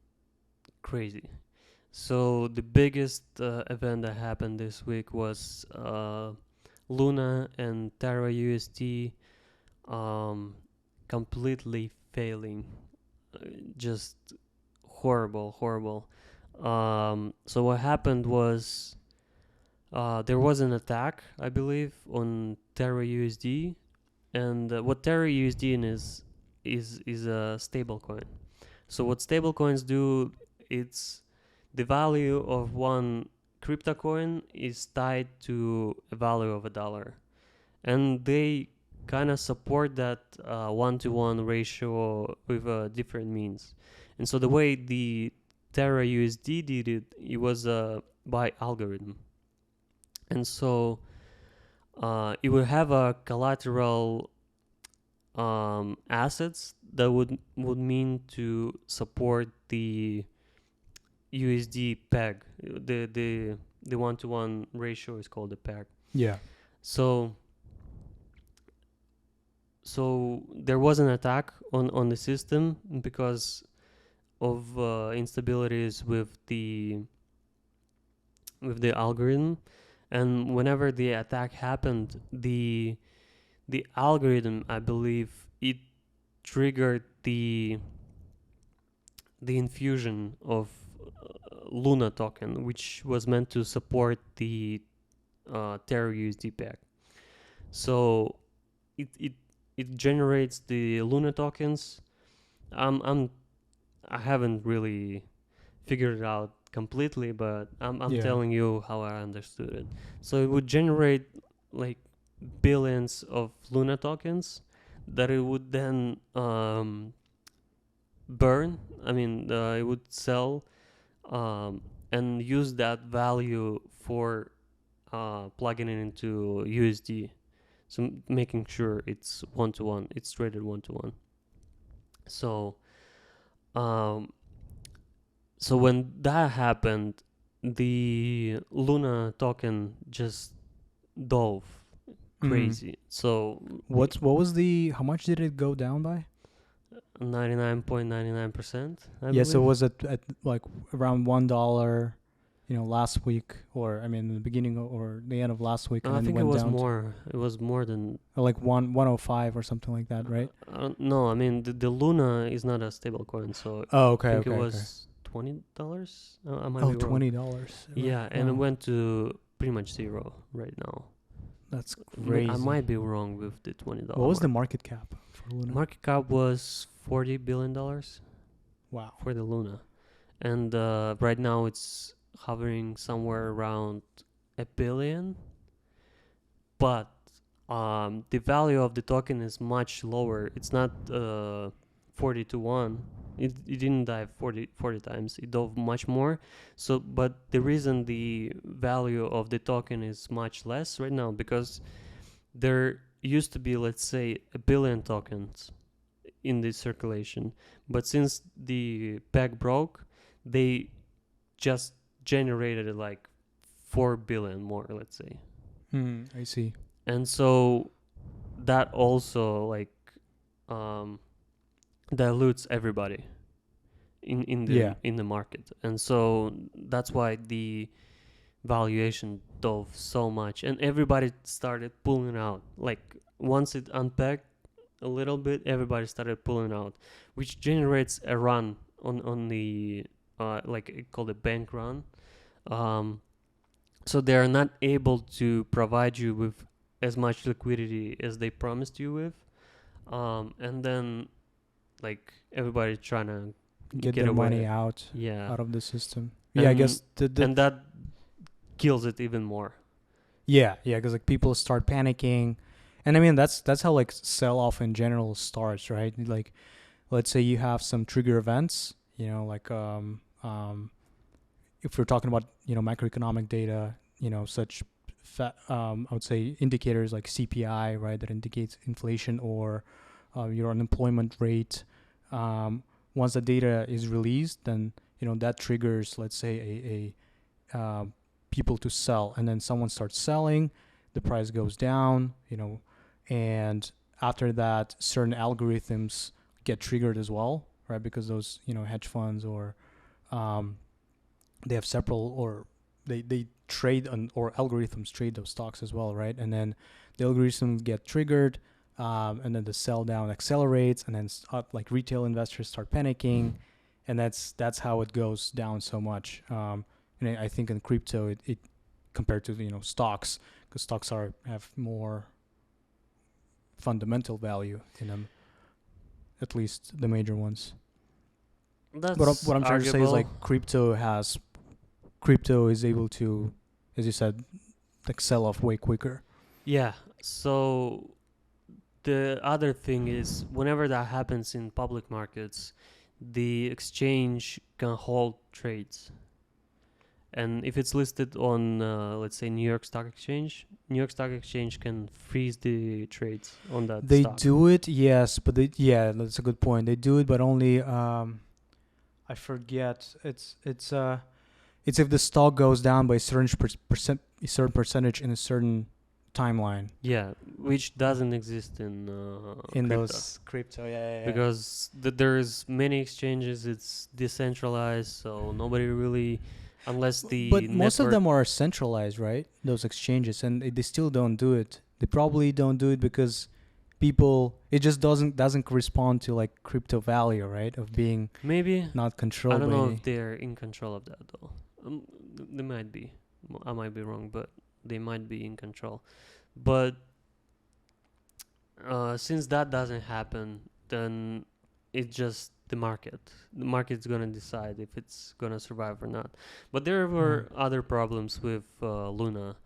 B: crazy. So the biggest event that happened this week was Luna and Terra UST completely failing. Just horrible. So what happened was there was an attack, I believe, on Terra USD, and what Terra USD is a stable coin. So what stable coins do, it's the value of one crypto coin is tied to a value of a dollar, and they kind of support that one-to-one ratio with different means. And so the way the Terra USD did it, it was by algorithm. And so it would have a collateral assets that would mean to support the USD peg. The one-to-one ratio is called the peg.
A: Yeah.
B: So there was an attack on the system because of instabilities with the algorithm, and whenever the attack happened, the algorithm, I believe, it triggered the infusion of Luna token, which was meant to support the Terra USD peg. So it generates the Luna tokens. I haven't really figured it out completely, but I'm
A: Yeah.
B: telling you how I understood it. So it would generate like billions of Luna tokens that it would then burn. I mean, it would sell and use that value for plugging it into USD. So making sure it's one-to-one, it's traded one-to-one. So so when that happened, the Luna token just dove crazy. So
A: What was the, how much did it go down by?
B: 99.99%, I
A: Yeah, so
B: believe.
A: was it at like around $1, last week, or I mean the beginning or the end of last week, and
B: I
A: then
B: think it
A: went
B: was
A: down
B: more. It was more than.
A: to like 105 or something like that, right?
B: No, I mean the Luna is not a stable coin, so
A: Oh,
B: I
A: okay,
B: think it
A: okay, okay.
B: was $20. I might
A: Oh,
B: be wrong.
A: $20.
B: Yeah, and it
A: Wow,
B: went to pretty much zero right now.
A: that's
B: I
A: crazy.
B: might be wrong with the $20
A: What was the
B: mark.
A: market cap for Luna?
B: Market cap was $40 billion
A: Wow.
B: for the Luna, and right now it's hovering somewhere around $1 billion. But the value of the token is much lower. It's not 40 to 1. It didn't dive 40 times. It dove much more. So, but the reason the value of the token is much less right now, because there used to be, let's say, 1 billion tokens in the circulation. But since the peg broke, they just generated like 4 billion more, let's say.
A: I see.
B: And so that also like um, dilutes everybody
A: Yeah.
B: in the market, and so that's why the valuation dove so much, and everybody started pulling out. Like once it unpacked a little bit, everybody started pulling out, which generates a run on the like called a bank run. Um, so they are not able to provide you with as much liquidity as they promised you with, and then like everybody trying to
A: Get
B: get
A: their money
B: away.
A: out
B: Yeah,
A: of the system. Yeah, I
B: and
A: guess the
B: and that kills it even more.
A: yeah, because like people start panicking, and I mean that's how like sell off in general starts, right? Like, let's say you have some trigger events, like if we're talking about macroeconomic data, such I would say indicators like CPI, right, that indicates inflation, or your unemployment rate. Once the data is released, then that triggers, let's say, a people to sell, and then someone starts selling, the price goes down, and after that, certain algorithms get triggered as well, right? Because those hedge funds or they have several, or they trade on, or algorithms trade those stocks as well, right? And then the algorithms get triggered, and then the sell down accelerates, and then like retail investors start panicking, and that's how it goes down so much. And I think in crypto it compared to stocks, because stocks have more fundamental value in them, at least the major ones.
B: That's
A: But what I'm trying to say is like
B: arguable.
A: crypto is able to, as you said, like sell off way quicker.
B: Yeah. So the other thing is, whenever that happens in public markets, the exchange can hold trades. And if it's listed on, let's say, New York Stock Exchange, New York Stock Exchange can freeze the trades on that
A: They
B: stock.
A: do it, yes, but that's a good point. They do it, but only I forget. It's if the stock goes down by a certain percentage in a certain timeline.
B: Yeah, which doesn't exist in
A: In
B: crypto.
A: those crypto, yeah.
B: Because there's many exchanges. It's decentralized, so nobody really, unless the
A: But most of
B: network.
A: them are centralized, right? Those exchanges, and they still don't do it. They probably don't do it because it just doesn't correspond to like crypto value, right? Of being
B: Maybe,
A: not
B: I
A: controlled
B: don't
A: by
B: know
A: any.
B: if they're in control of that though. They might be. I might be wrong, but they might be in control. But since that doesn't happen, then it's just the market. The market's gonna decide if it's gonna survive or not. But there were other problems with Luna.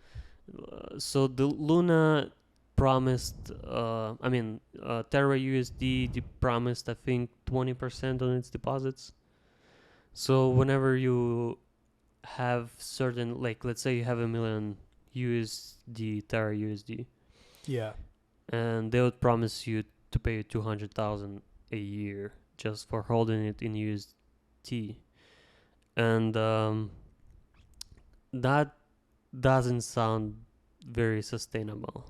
B: So the Luna promised, Terra USD promised, I think, 20% on its deposits. So whenever you have certain, like, let's say you have 1 million USD, Terra USD,
A: Yeah.
B: and they would promise you to pay you 200,000 a year just for holding it in USD, and that doesn't sound very sustainable.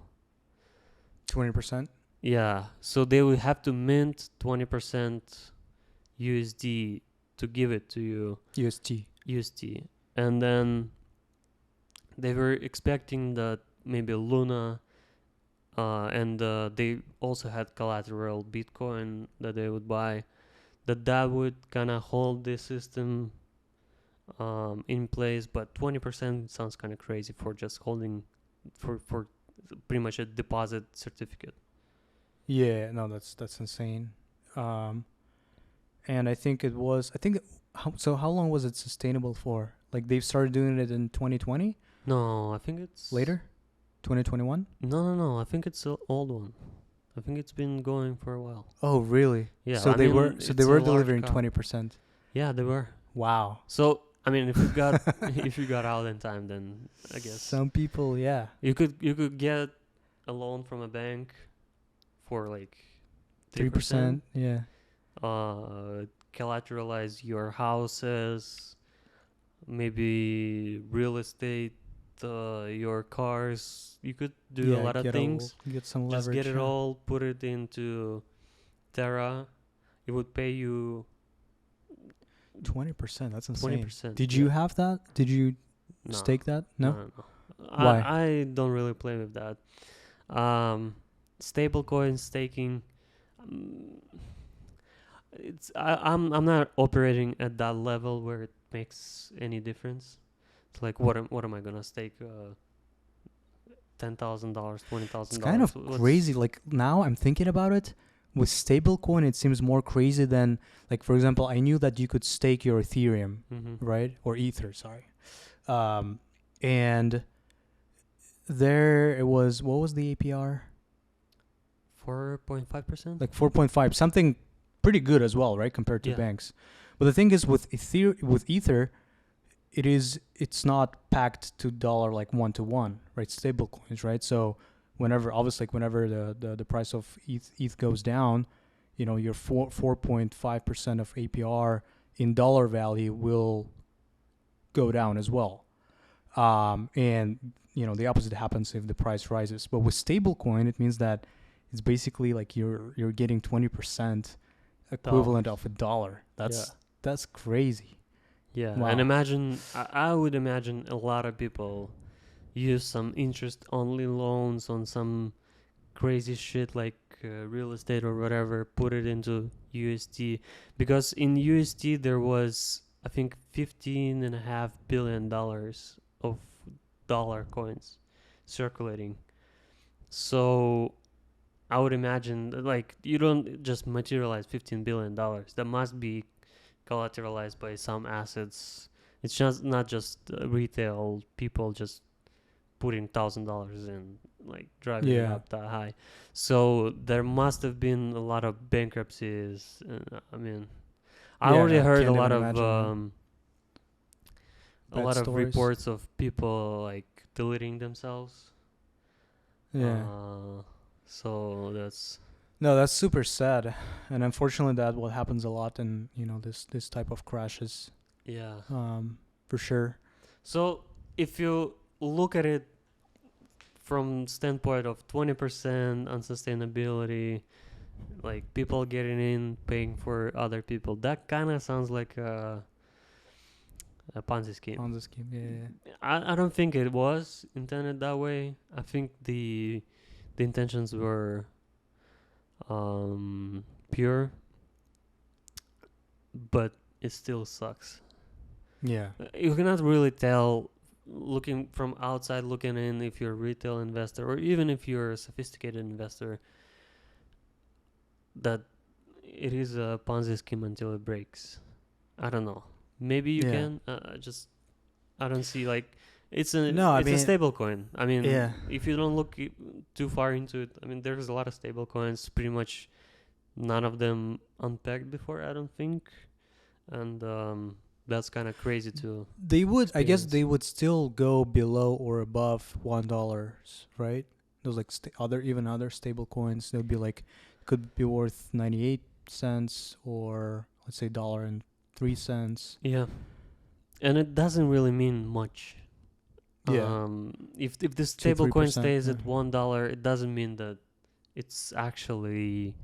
A: 20%.
B: Yeah, so they would have to mint 20% USD to give it to you, USD, and then they were expecting that maybe Luna, and they also had collateral Bitcoin that they would buy, that would kind of hold the system in place. But 20% sounds kind of crazy for just holding, for pretty much a deposit certificate.
A: Yeah, no, that's insane. And I think it was. I think. How long was it sustainable for? Like they've started doing it in 2020.
B: No, I think it's
A: Later, 2021.
B: No. I think it's an old one. I think it's been going for a while.
A: Oh, really?
B: Yeah,
A: So
B: I
A: they
B: mean,
A: were. So they
B: it's a
A: were
B: large
A: delivering
B: cap.
A: 20%.
B: Yeah, they were.
A: Wow.
B: So I mean, if you got if you got out in time, then I guess
A: Some people, yeah.
B: you could get a loan from a bank for like
A: 3%. Yeah.
B: Collateralize your houses, maybe real estate, your cars. You could do a lot of things.
A: Get some
B: Just
A: leverage.
B: get it all, put it into Terra. It would pay you
A: 20%. That's insane.
B: 20%.
A: Did you have that? Did you stake that? No. Why?
B: I don't really play with that. Stable coin staking. I'm not operating at that level where it makes any difference. It's like what am I gonna stake? $10,000, $20,000.
A: It's kind of crazy. Like now I'm thinking about it. With stablecoin, it seems more crazy than, like, for example, I knew that you could stake your Ethereum, right? Or Ether, sorry. And there it was, what was the APR?
B: 4.5%?
A: Like 4.5, something pretty good as well, right? Compared to banks. But the thing is with Ether, it's not packed to dollar like 1-to-1, right? Stable coins, right? So whenever the price of ETH goes down, your 4.5% of APR in dollar value will go down as well. And the opposite happens if the price rises. But with stablecoin, it means that it's basically like you're getting 20% equivalent of $1. That's crazy.
B: Yeah,
A: Wow.
B: and I would imagine a lot of people use some interest-only loans on some crazy shit like real estate or whatever, put it into USD, because in USD there was, I think, $15.5 billion of dollar coins circulating. So I would imagine that, like, you don't just materialize $15 billion. That must be collateralized by some assets. It's just not just retail people just putting $1,000 in, like driving it
A: Yeah.
B: up that high. So there must have been a lot of bankruptcies. I mean, I already
A: Yeah, I
B: heard
A: can't even imagine
B: a
A: bad
B: lot of
A: stories.
B: reports of people like deleting themselves.
A: Yeah.
B: So that's
A: No, that's super sad, and unfortunately, that what happens a lot in this type of crashes.
B: yeah.
A: For sure.
B: So if you look at it from standpoint of 20% unsustainability, like people getting in, paying for other people, that kind of sounds like a Ponzi scheme.
A: Ponzi scheme. Yeah.
B: I don't think it was intended that way. I think the intentions were pure, but it still sucks.
A: Yeah.
B: You cannot really tell looking from outside looking in if you're a retail investor or even if you're a sophisticated investor that it is a Ponzi scheme until it breaks. I don't know. Maybe you
A: Yeah.
B: can. I don't see like it's a
A: No, I
B: it's a
A: mean,
B: stable coin. I mean,
A: yeah.
B: if you don't look too far into it, I mean, there's a lot of stable coins. Pretty much none of them unpegged before. I don't think, and that's kind of crazy to.
A: They would, I guess,
B: experience.
A: they would still go below or above $1, right? Those like other stable coins, they'll be like could be worth 98 cents or let's say $1.03.
B: Yeah, and it doesn't really mean much.
A: Yeah.
B: If the stable coin
A: 2-3%.
B: stays
A: Yeah.
B: at $1, it doesn't mean that it's actually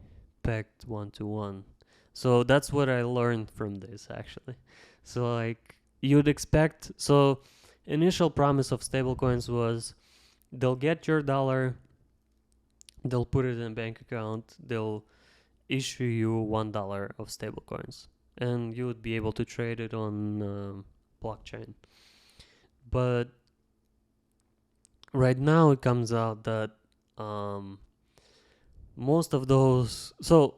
B: pegged 1-to-1. So that's what I learned from this actually. So like you'd expect, so initial promise of stablecoins was they'll get your dollar, they'll put it in a bank account, they'll issue you $1 of stablecoins, and you would be able to trade it on blockchain. But right now it comes out that most of those. So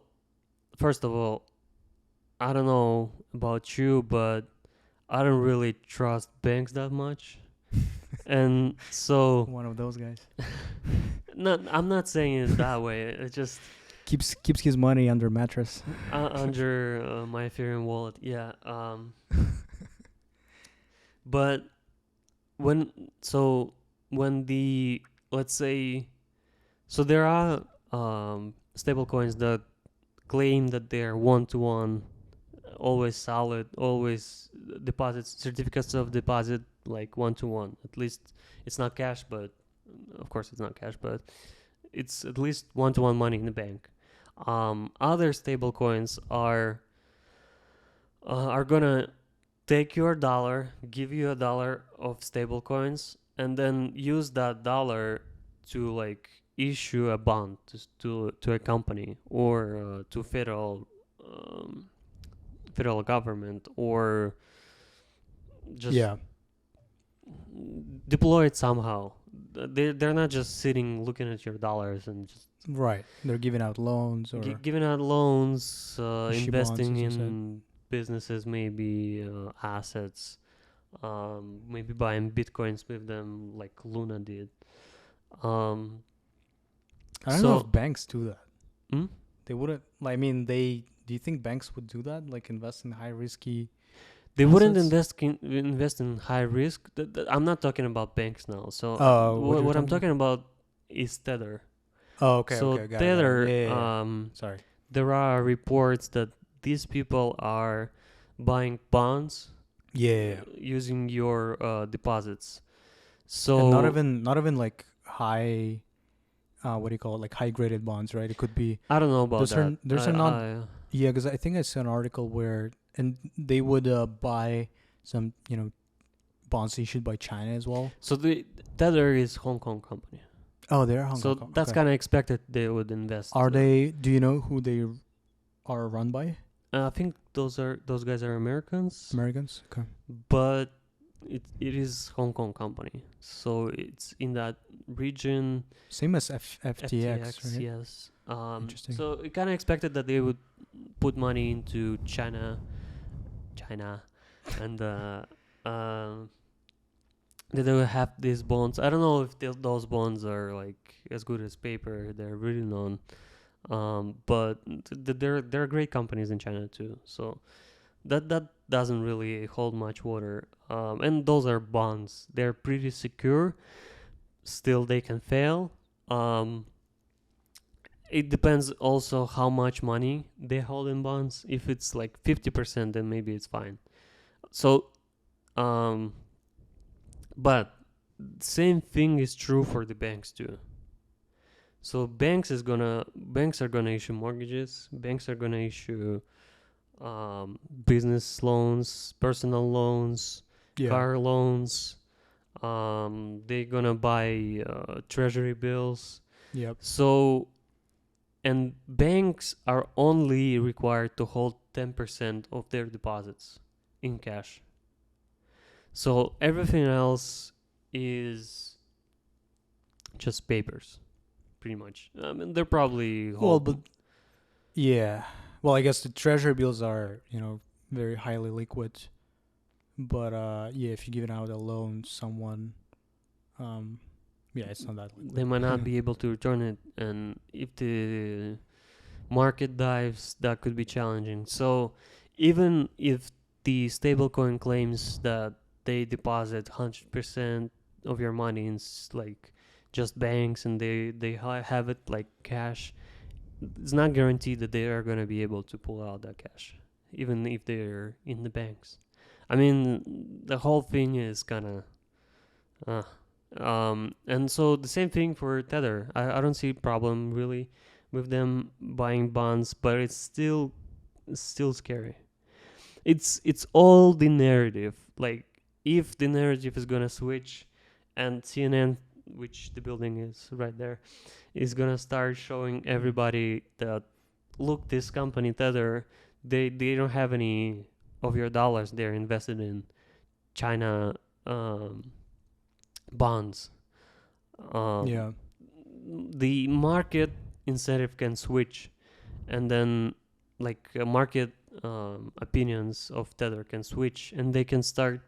B: first of all, I don't know about you, but I don't really trust banks that much. And so
A: One of those guys
B: I'm not saying it that way. It just
A: keeps his money under mattress.
B: under my Ethereum wallet. Yeah. But when the, let's say, so there are stable coins that claim that they're 1-to-1, always solid, always deposits, certificates of deposit, like 1-to-1. At least it's not cash, but of course it's not cash, but it's at least 1-to-1 money in the bank. Other stable coins are gonna take your dollar, give you $1 of stable coins, and then use that dollar to like issue a bond to a company or to federal government, or just
A: Yeah.
B: deploy it somehow. They're not just sitting looking at your dollars and just
A: Right. They're giving out loans or
B: giving out loans,
A: issue
B: investing
A: bonds, as you
B: in businesses, maybe assets, maybe buying bitcoins with them like Luna did.
A: I don't know if banks do that.
B: Hmm?
A: They wouldn't. I mean, do you think banks would do that? Like invest in high risky.
B: They wouldn't
A: assets?
B: invest in high risk. I'm not talking about banks now. So
A: Oh,
B: what I'm talking about is Tether.
A: Oh, okay.
B: So
A: Okay. Got
B: Tether,
A: it. Yeah. Sorry.
B: there are reports that these people are buying bonds
A: Yeah.
B: using your deposits. So
A: And not even like high. What do you call it? Like high graded bonds, right? It could be.
B: I don't know about that.
A: There's a non. Yeah, because I think I saw an article where they would buy some bonds issued by China as well.
B: So the Tether is Hong Kong company.
A: Oh, they're Hong
B: So
A: Kong.
B: that's
A: Okay.
B: kind of expected they would invest.
A: Are they? Do you know who they are run by?
B: I think those guys are Americans,
A: Americans. Okay.
B: but it is Hong Kong company, so it's in that region.
A: Same as FTX,
B: FTX,
A: right?
B: yes.
A: Interesting.
B: So it kind of expected that they would put money into China, and that they will have these bonds. I don't know if those bonds are like as good as paper they're written on. But there are great companies in China too. So that doesn't really hold much water. And those are bonds. They're pretty secure. Still, they can fail. Um, it depends also how much money they hold in bonds. If it's like 50%, then maybe it's fine. So, um, but same thing is true for the banks too. So banks are gonna issue mortgages. Banks are gonna issue business loans, personal loans,
A: Yeah.
B: car loans. They're gonna buy treasury bills.
A: Yep.
B: So, and banks are only required to hold 10% of their deposits in cash. So everything else is just papers, pretty much. I mean, they're probably
A: Well,
B: hold.
A: but yeah. Well, I guess the treasury bills are, very highly liquid. But yeah, if you give out a loan to someone, um, yeah, it's not that
B: They
A: liquid.
B: might not be able to return it, and if the market dives, that could be challenging. So even if the stablecoin claims that they deposit 100% of your money in like just banks, and they have it like cash, it's not guaranteed that they are going to be able to pull out that cash, even if they're in the banks. I mean, the whole thing is kind of and so the same thing for Tether. I don't see a problem really with them buying bonds, but it's still scary. It's all the narrative. Like, if the narrative is gonna switch, and CNN, which the building is right there, is gonna start showing everybody that, look, this company Tether, they don't have any of your dollars. They're invested in China bonds. um,
A: Yeah.
B: the market incentive can switch, and then like market opinions of Tether can switch, and they can start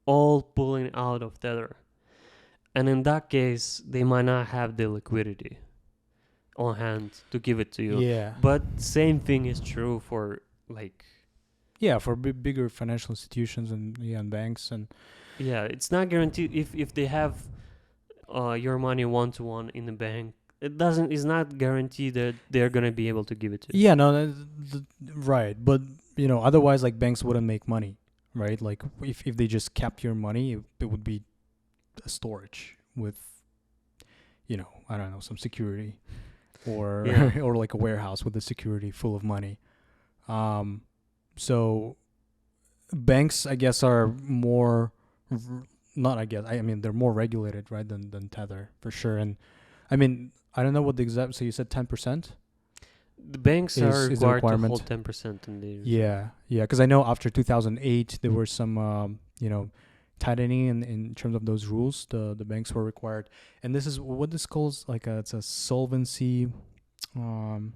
B: all pulling out of Tether. And in that case, they might not have the liquidity on hand to give it to you.
A: Yeah.
B: But same thing is true for like,
A: Yeah, for bigger financial institutions and banks and
B: yeah, it's not guaranteed if they have your money one to one in the bank. It's not guaranteed that they're gonna be able to give it to you.
A: yeah, no, right. But otherwise, like banks wouldn't make money, right? Like if they just kept your money, it would be a storage with I don't know, some security or
B: Yeah.
A: or like a warehouse with the security full of money. Um, so banks, I guess, are more not. I guess I mean they're more regulated, right, than Tether for sure. And I mean I don't know what the exact. So you said 10%
B: The banks are
A: is the
B: required to
A: requirement.
B: hold 10% in the reserve.
A: Yeah, yeah, because I know after 2008 there were some tightening in terms of those rules. The banks were required, and this is what this calls like it's a solvency, um,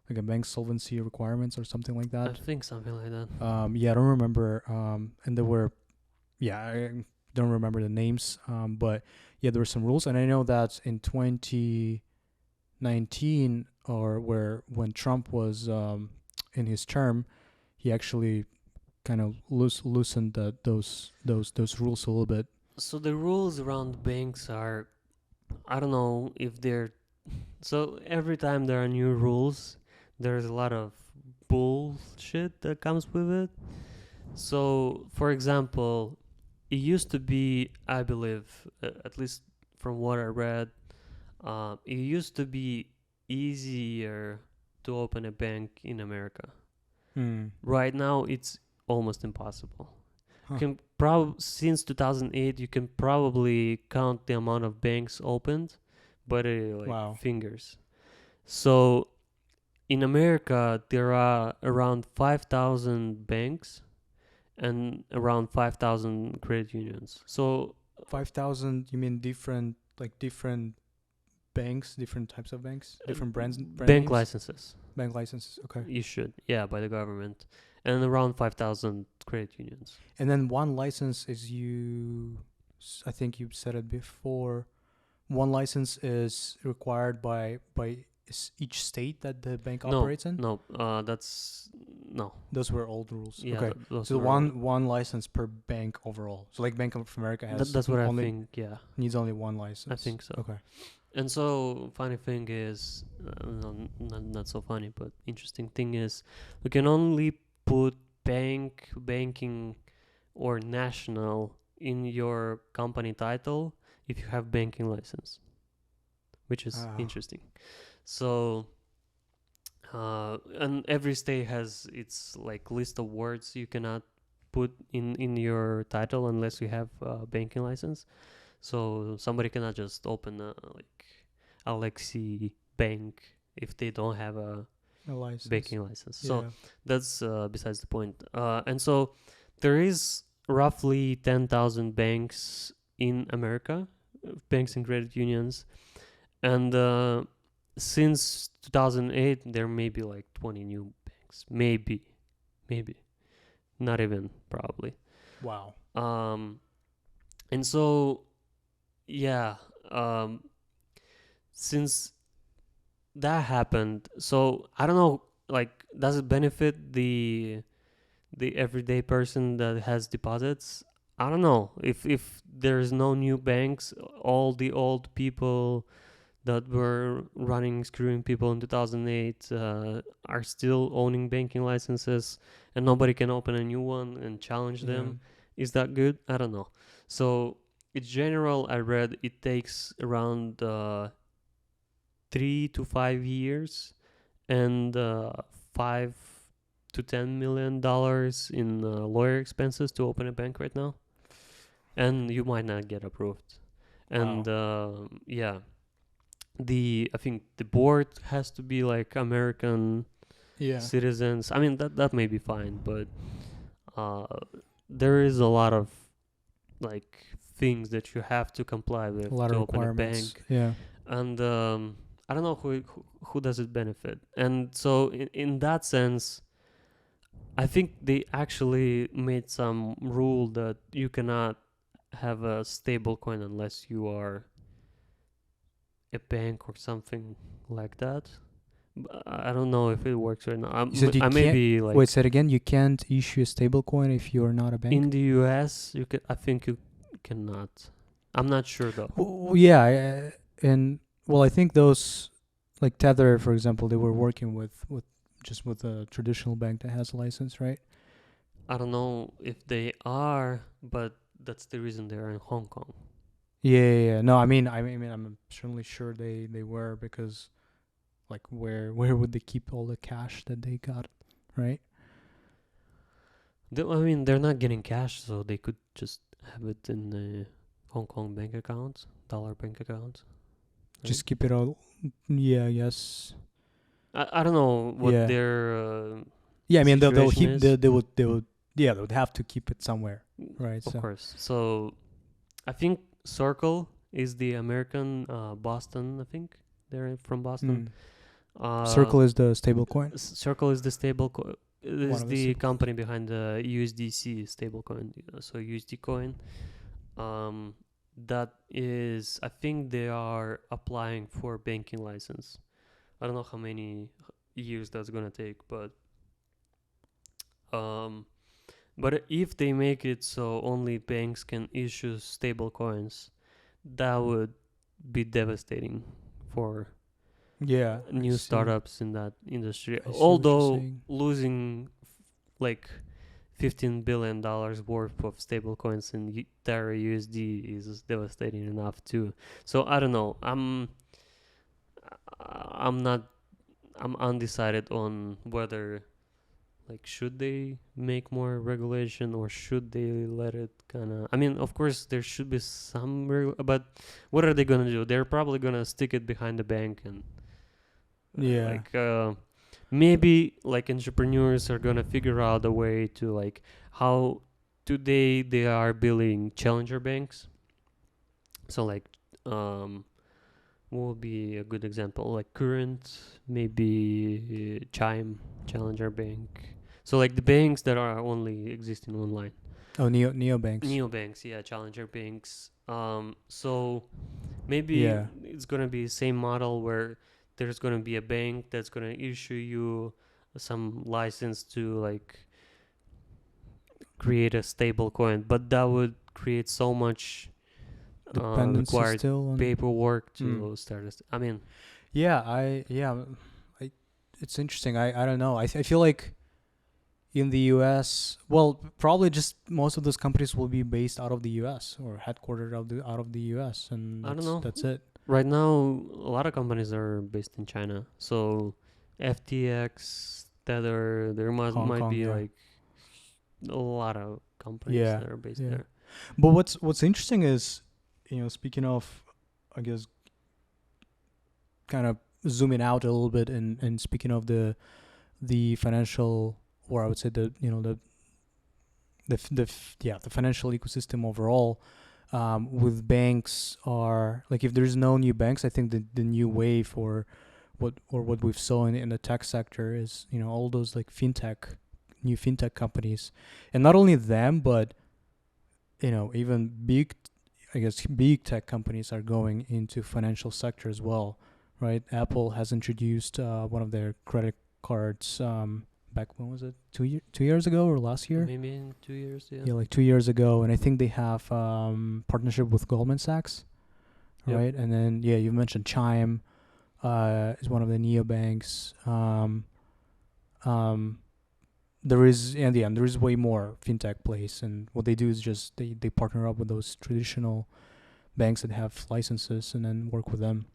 A: like a bank solvency requirements or something like
B: I
A: that.
B: think something like that.
A: Yeah, I don't remember. And there were, yeah, I don't remember the names. But yeah, there were some rules, and I know that in 2019 or when Trump was in his term, he actually kind of loosened those rules a little bit.
B: So the rules around banks are, I don't know if they're, so every time there are new rules, there's a lot of bullshit that comes with it. So, for example, it used to be, I believe, at least from what I read, it used to be easier to open a bank in America.
A: Hmm.
B: Right now, it's almost impossible.
A: Huh.
B: Since 2008, you can probably count the amount of banks opened by the like
A: Wow.
B: fingers. So in America, there are around 5,000 banks, and around 5,000 credit unions. So
A: 5,000, you mean different banks, different types of banks, different brand
B: bank
A: names?
B: licenses
A: Bank licenses, okay.
B: issued, yeah, by the government, and around 5,000 credit unions.
A: And then one license is I think you said it before, one license is required by each state that the bank operates in?
B: No, that's no.
A: Those were old rules.
B: Yeah,
A: Okay.
B: those
A: So
B: were
A: one license per bank overall. So like Bank of America has
B: that's what I
A: only
B: think. Yeah,
A: needs only one license.
B: I think so.
A: Okay.
B: And so funny thing is, not so funny, but interesting thing is, we can only put banking, or national in your company title if you have banking license, which is interesting. So, and every state has its like list of words you cannot put in your title unless you have a banking license. So somebody cannot just open a like Alexi bank if they don't have a
A: license.
B: banking license.
A: Yeah.
B: So that's besides the point. And so there is roughly 10,000 banks in America, banks and credit unions, and since 2008 there may be like 20 new banks, maybe, not even, probably.
A: Wow.
B: And so yeah, since that happened, so I don't know, like, does it benefit the everyday person that has deposits? I don't know. If there's no new banks, all the old people that were screwing people in 2008 are still owning banking licenses, and nobody can open a new one and challenge them. Is that good? I don't know. So in general, I read it takes around 3 to 5 years and $5 to $10 million in lawyer expenses to open a bank right now, and you might not get approved. And yeah, I think the board has to be like American citizens. I mean, that may be fine, but there is a lot of like things that you have to comply with to open a bank.
A: Yeah.
B: And I don't know who does it benefit. And so in that sense, I think they actually made some rule that you cannot have a stable coin unless you are a bank or something like that. I don't know if it works right now. I may be like,
A: wait, say it again. You can't issue a stable coin if you're not a bank?
B: in the US, you can. I think you cannot. I'm not sure though.
A: Yeah, and well, I think those, like Tether, for example, they were working with a traditional bank that has a license, right?
B: I don't know if they are, but that's the reason they're in Hong Kong.
A: Yeah. No, I mean, I'm certainly sure they were, because, like, where would they keep all the cash that they got, right?
B: I mean, they're not getting cash, so they could just have it in the Hong Kong bank account, dollar bank account. Right?
A: Just keep it all. Yeah, yes.
B: I don't know what their
A: yeah, I mean, they would have to keep it somewhere, right?
B: Of course. So I think Circle is the American Boston. I think they're from Boston.
A: Circle is the stable coin.
B: Circle is the stable coin. It is the company behind the USDC stablecoin, so USD coin. That is, I think they are applying for banking license. I don't know how many years that's gonna take, but if they make it so only banks can issue stable coins, that would be devastating for new startups in that industry. Although losing like $15 billion worth of stable coins in Terra USD is devastating enough too. So I don't know. I'm undecided on whether, like, should they make more regulation or should they let it kind of... I mean, of course, there should be some but what are they going to do? They're probably going to stick it behind the bank and maybe like entrepreneurs are going to figure out a way to like how today they are building challenger banks. So like, um, what would be a good example? Like Current, maybe Chime, Challenger Bank. So like the banks that are only existing online.
A: Oh, neobanks.
B: Neobanks, yeah, Challenger banks. So maybe
A: Yeah.
B: it's gonna be the same model where there's gonna be a bank that's gonna issue you some license to like create a stable coin, but that would create so much
A: Dependency
B: required
A: still on.
B: paperwork to start this. I mean,
A: Yeah, I. It's interesting. I don't know. I feel like in the U.S., well, probably just most of those companies will be based out of the U.S. or headquartered out of the U.S. and
B: I don't know.
A: that's it.
B: Right now, a lot of companies are based in China. So FTX, Tether, there
A: Hong
B: might
A: Kong,
B: be
A: yeah.
B: like a lot of companies
A: Yeah,
B: that are based
A: yeah.
B: there.
A: But what's interesting is, speaking of, I guess, kind of zooming out a little bit and speaking of the financial, or I would say the financial ecosystem overall, with banks are like, if there's no new banks, I think the new wave what we've saw in the tech sector is, all those like new fintech companies, and not only them, but even big tech companies are going into financial sector as well, right? Apple has introduced one of their credit cards, back, when was it, 2 years ago or last year?
B: Maybe in 2 years, yeah.
A: Yeah, like 2 years ago, and I think they have partnership with Goldman Sachs,
B: Yep.
A: right? And then you mentioned Chime is one of the neobanks. Um, there is, and there is way more fintech plays, and what they do is just they partner up with those traditional banks that have licenses and then work with them.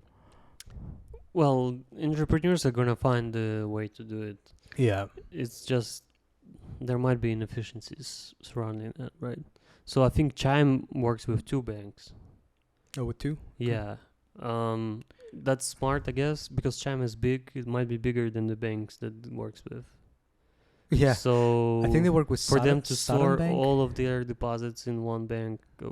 B: Well, entrepreneurs are gonna find a way to do it.
A: Yeah.
B: It's just there might be inefficiencies surrounding that, right? So I think Chime works with two banks.
A: Oh, with two?
B: Yeah. That's smart, I guess, because Chime is big. It might be bigger than the banks that it works with.
A: Yeah.
B: So
A: I think they work with
B: for them to
A: Saturn
B: store
A: Bank.
B: all of their deposits in one bank, I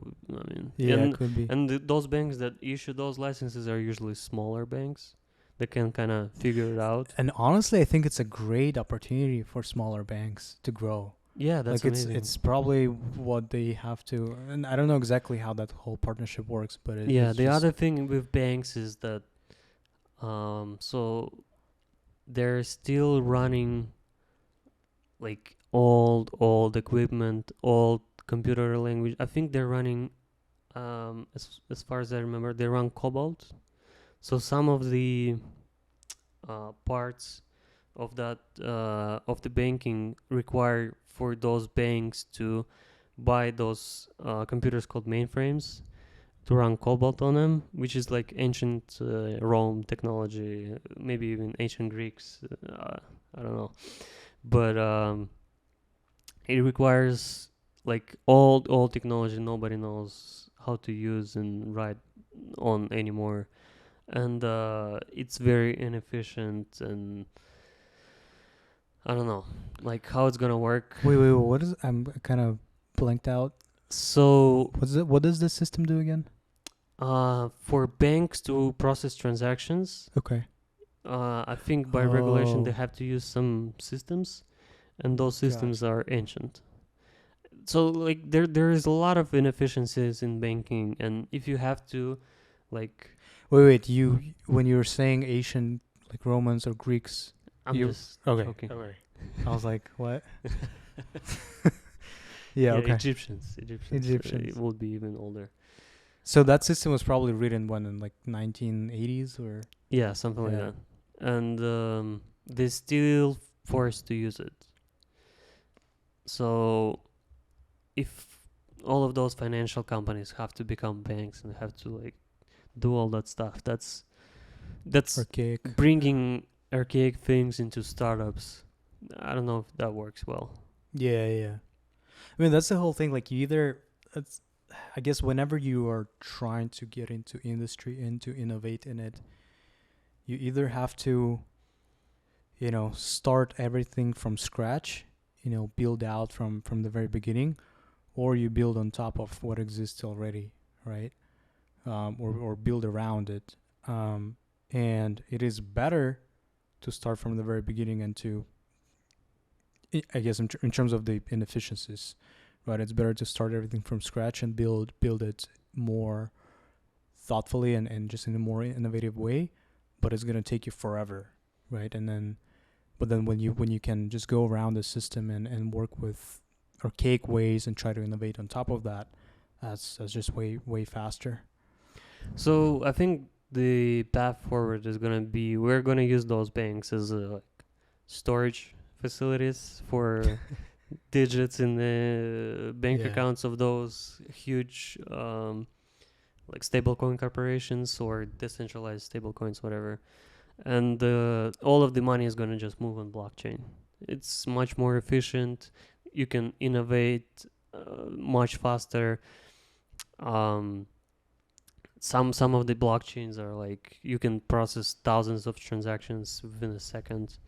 B: mean,
A: Yeah, it
B: and
A: could be.
B: those banks that issue those licenses are usually smaller banks that can kind of figure it out.
A: And honestly, I think it's a great opportunity for smaller banks to grow.
B: Yeah, that's
A: Like
B: amazing.
A: it's probably what they have to, and I don't know exactly how that whole partnership works, but
B: Yeah,
A: it's
B: the
A: just,
B: other thing with banks is that so they're still running like old equipment, old computer language. I think they're running as far as I remember, they run Cobalt. So some of the parts of that of the banking require for those banks to buy those computers called mainframes to run Cobalt on them, which is like ancient Rome technology, maybe even ancient Greeks. I don't know, but it requires like old technology nobody knows how to use and write on anymore, and it's very inefficient, and I don't know like how it's gonna work.
A: wait, what is? I'm kind of blanked out.
B: So
A: What does this system do again?
B: for banks to process transactions,
A: Okay.
B: I think by regulation they
A: Oh,
B: have to use some systems, and those systems
A: gotcha.
B: are ancient. So like there is a lot of inefficiencies in banking, and if you have to like
A: Wait. You when you were saying Asian, like Romans or Greeks,
B: I'm
A: you
B: just
A: okay?
B: joking.
A: Okay. I was like, what? Yeah.
B: Yeah,
A: Okay.
B: Egyptians it
A: Egyptians.
B: would be even older.
A: So that system was probably written when, in like 1980s or.
B: Yeah, something like
A: Yeah.
B: that. And they still forced to use it. So if all of those financial companies have to become banks and have to like do all that stuff, that's
A: Archaic.
B: bringing archaic things into startups. I don't know if that works well.
A: Yeah, yeah. I mean, that's the whole thing. Like, it's, I guess, whenever you are trying to get into industry and to innovate in it, you either have to, start everything from scratch, build out from the very beginning, or you build on top of what exists already, right? Or build around it. And it is better to start from the very beginning and to, I guess, in terms of the inefficiencies, right? It's better to start everything from scratch and build it more thoughtfully and just in a more innovative way, but it's gonna take you forever, right? But then when you can just go around the system and work with archaic ways and try to innovate on top of that, that's just way faster.
B: So I think the path forward is gonna be we're gonna use those banks as like storage facilities for digits in the bank
A: Yeah.
B: accounts of those huge like stablecoin corporations or decentralized stablecoins, whatever. And all of the money is gonna just move on blockchain. It's much more efficient. You can innovate much faster. Um, some of the blockchains are like you can process thousands of transactions within a second.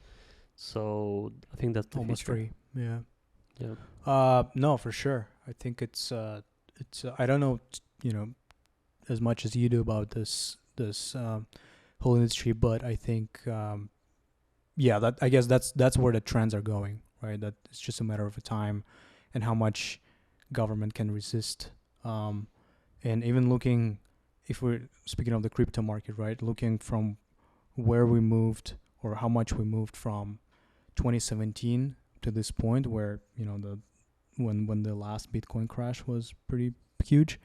B: So I think that's the
A: Almost
B: future.
A: free. Yeah.
B: Yeah.
A: No, for sure. I think I don't know, as much as you do about this whole industry, but I think yeah, that I guess that's where the trends are going, right? That it's just a matter of time and how much government can resist. And even looking, if we're speaking of the crypto market, right? Looking from where we moved or how much we moved from 2017 to this point, where when the last Bitcoin crash was pretty huge.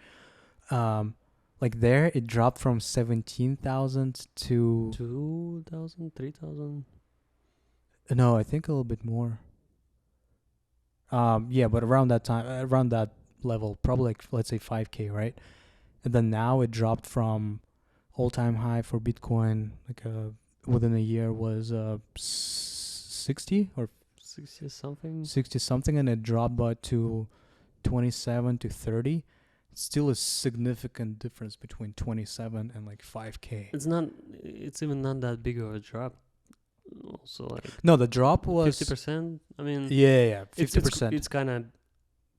A: Like there, it dropped from 17,000 to
B: 2,000, 3,000.
A: no, I think a little bit more. Yeah, but around that time, around that level, probably like let's say 5K, right? And then now it dropped from all-time high for Bitcoin, like within a year was 60 or
B: 60 something.
A: 60 something, and it dropped by to 27 to 30. It's still a significant difference between 27 and like 5K.
B: It's even not that big of a drop. Also, like
A: No, the drop was
B: 50%. I mean,
A: yeah,
B: it's
A: 50%.
B: it's kind of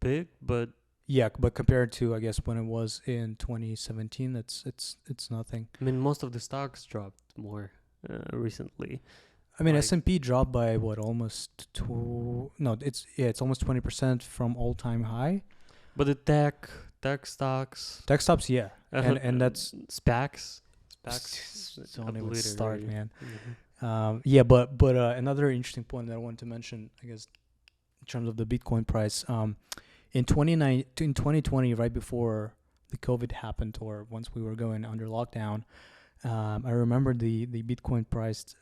B: big, but
A: Yeah, but compared to I guess when it was in 2017, it's nothing.
B: I mean, most of the stocks dropped more recently.
A: I mean,
B: Like-
A: S&P dropped by what, almost it's almost 20% from all-time high.
B: But the tech stocks,
A: Tech stocks, yeah, and that's
B: SPACs.
A: don't even start,
B: obliterated.
A: man.
B: Mhm.
A: Yeah, but another interesting point that I wanted to mention, I guess, in terms of the Bitcoin price, in 2020, right before the COVID happened, or once we were going under lockdown, I remember the Bitcoin price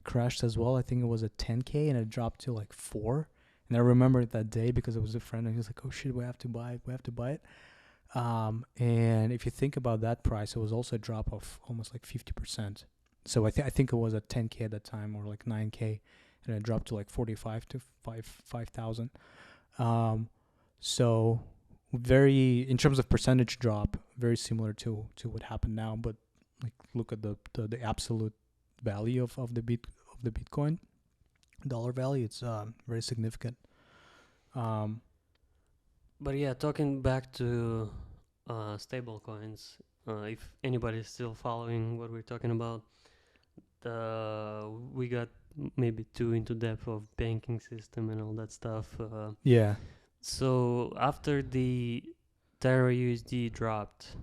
A: crashed as well. I think it was at 10K and it dropped to like 4. And I remember that day because it was a friend and he was like, "Oh shit, we have to buy it." And if you think about that price, it was also a drop of almost like 50%. So I think it was at 10K at that time, or like 9K, and it dropped to like 45 to 5,000. So very, in terms of percentage drop, very similar to what happened now. But like look at the absolute value of the Bitcoin dollar value. It's very significant.
B: But yeah, talking back to stable coins, if anybody's still following what we're talking about, we got maybe too into depth of banking system and all that stuff.
A: Yeah.
B: So after the Terra USD dropped,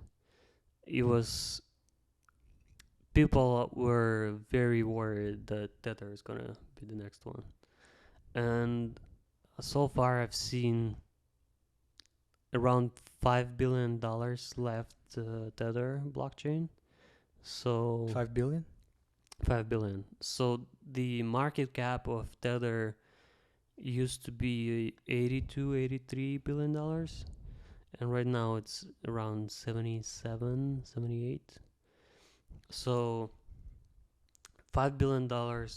B: it was people were very worried that Tether is gonna be the next one, and so far I've seen around $5 billion left Tether blockchain. So
A: 5 billion.
B: 5 billion. So the market cap of Tether used to be 83 billion dollars, and right now it's around 77, 78. So $5 billion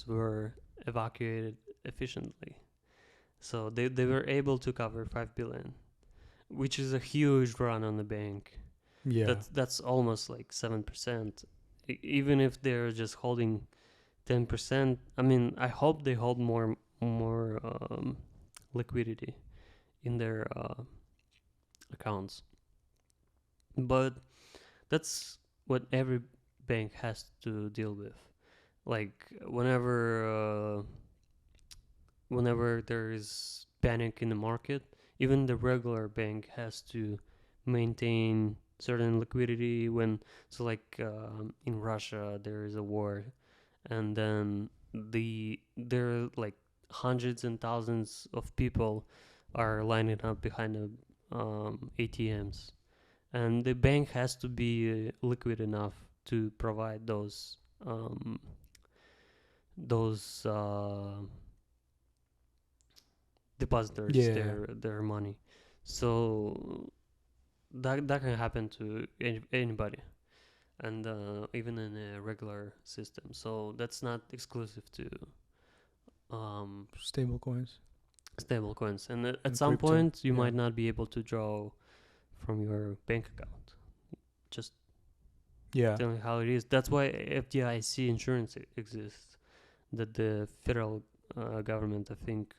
B: were evacuated efficiently. So they were able to cover 5 billion, which is a huge run on the bank.
A: Yeah.
B: That's almost like 7%. Even if they're just holding 10%, I mean, I hope they hold more liquidity in their accounts. But that's what every bank has to deal with. Like whenever there is panic in the market, even the regular bank has to maintain certain liquidity when, so like in Russia there is a war, and then there are like hundreds and thousands of people are lining up behind the ATMs, and the bank has to be liquid enough to provide those depositors
A: Yeah.
B: their money. So that can happen to anybody, and even in a regular system. So that's not exclusive to um,
A: Stable coins
B: stable coins. And at
A: and
B: some
A: crypto.
B: point, you
A: Yeah.
B: might not be able to draw from your bank account. Just
A: Yeah.
B: telling how it is. That's why FDIC insurance exists. That the federal government, I think,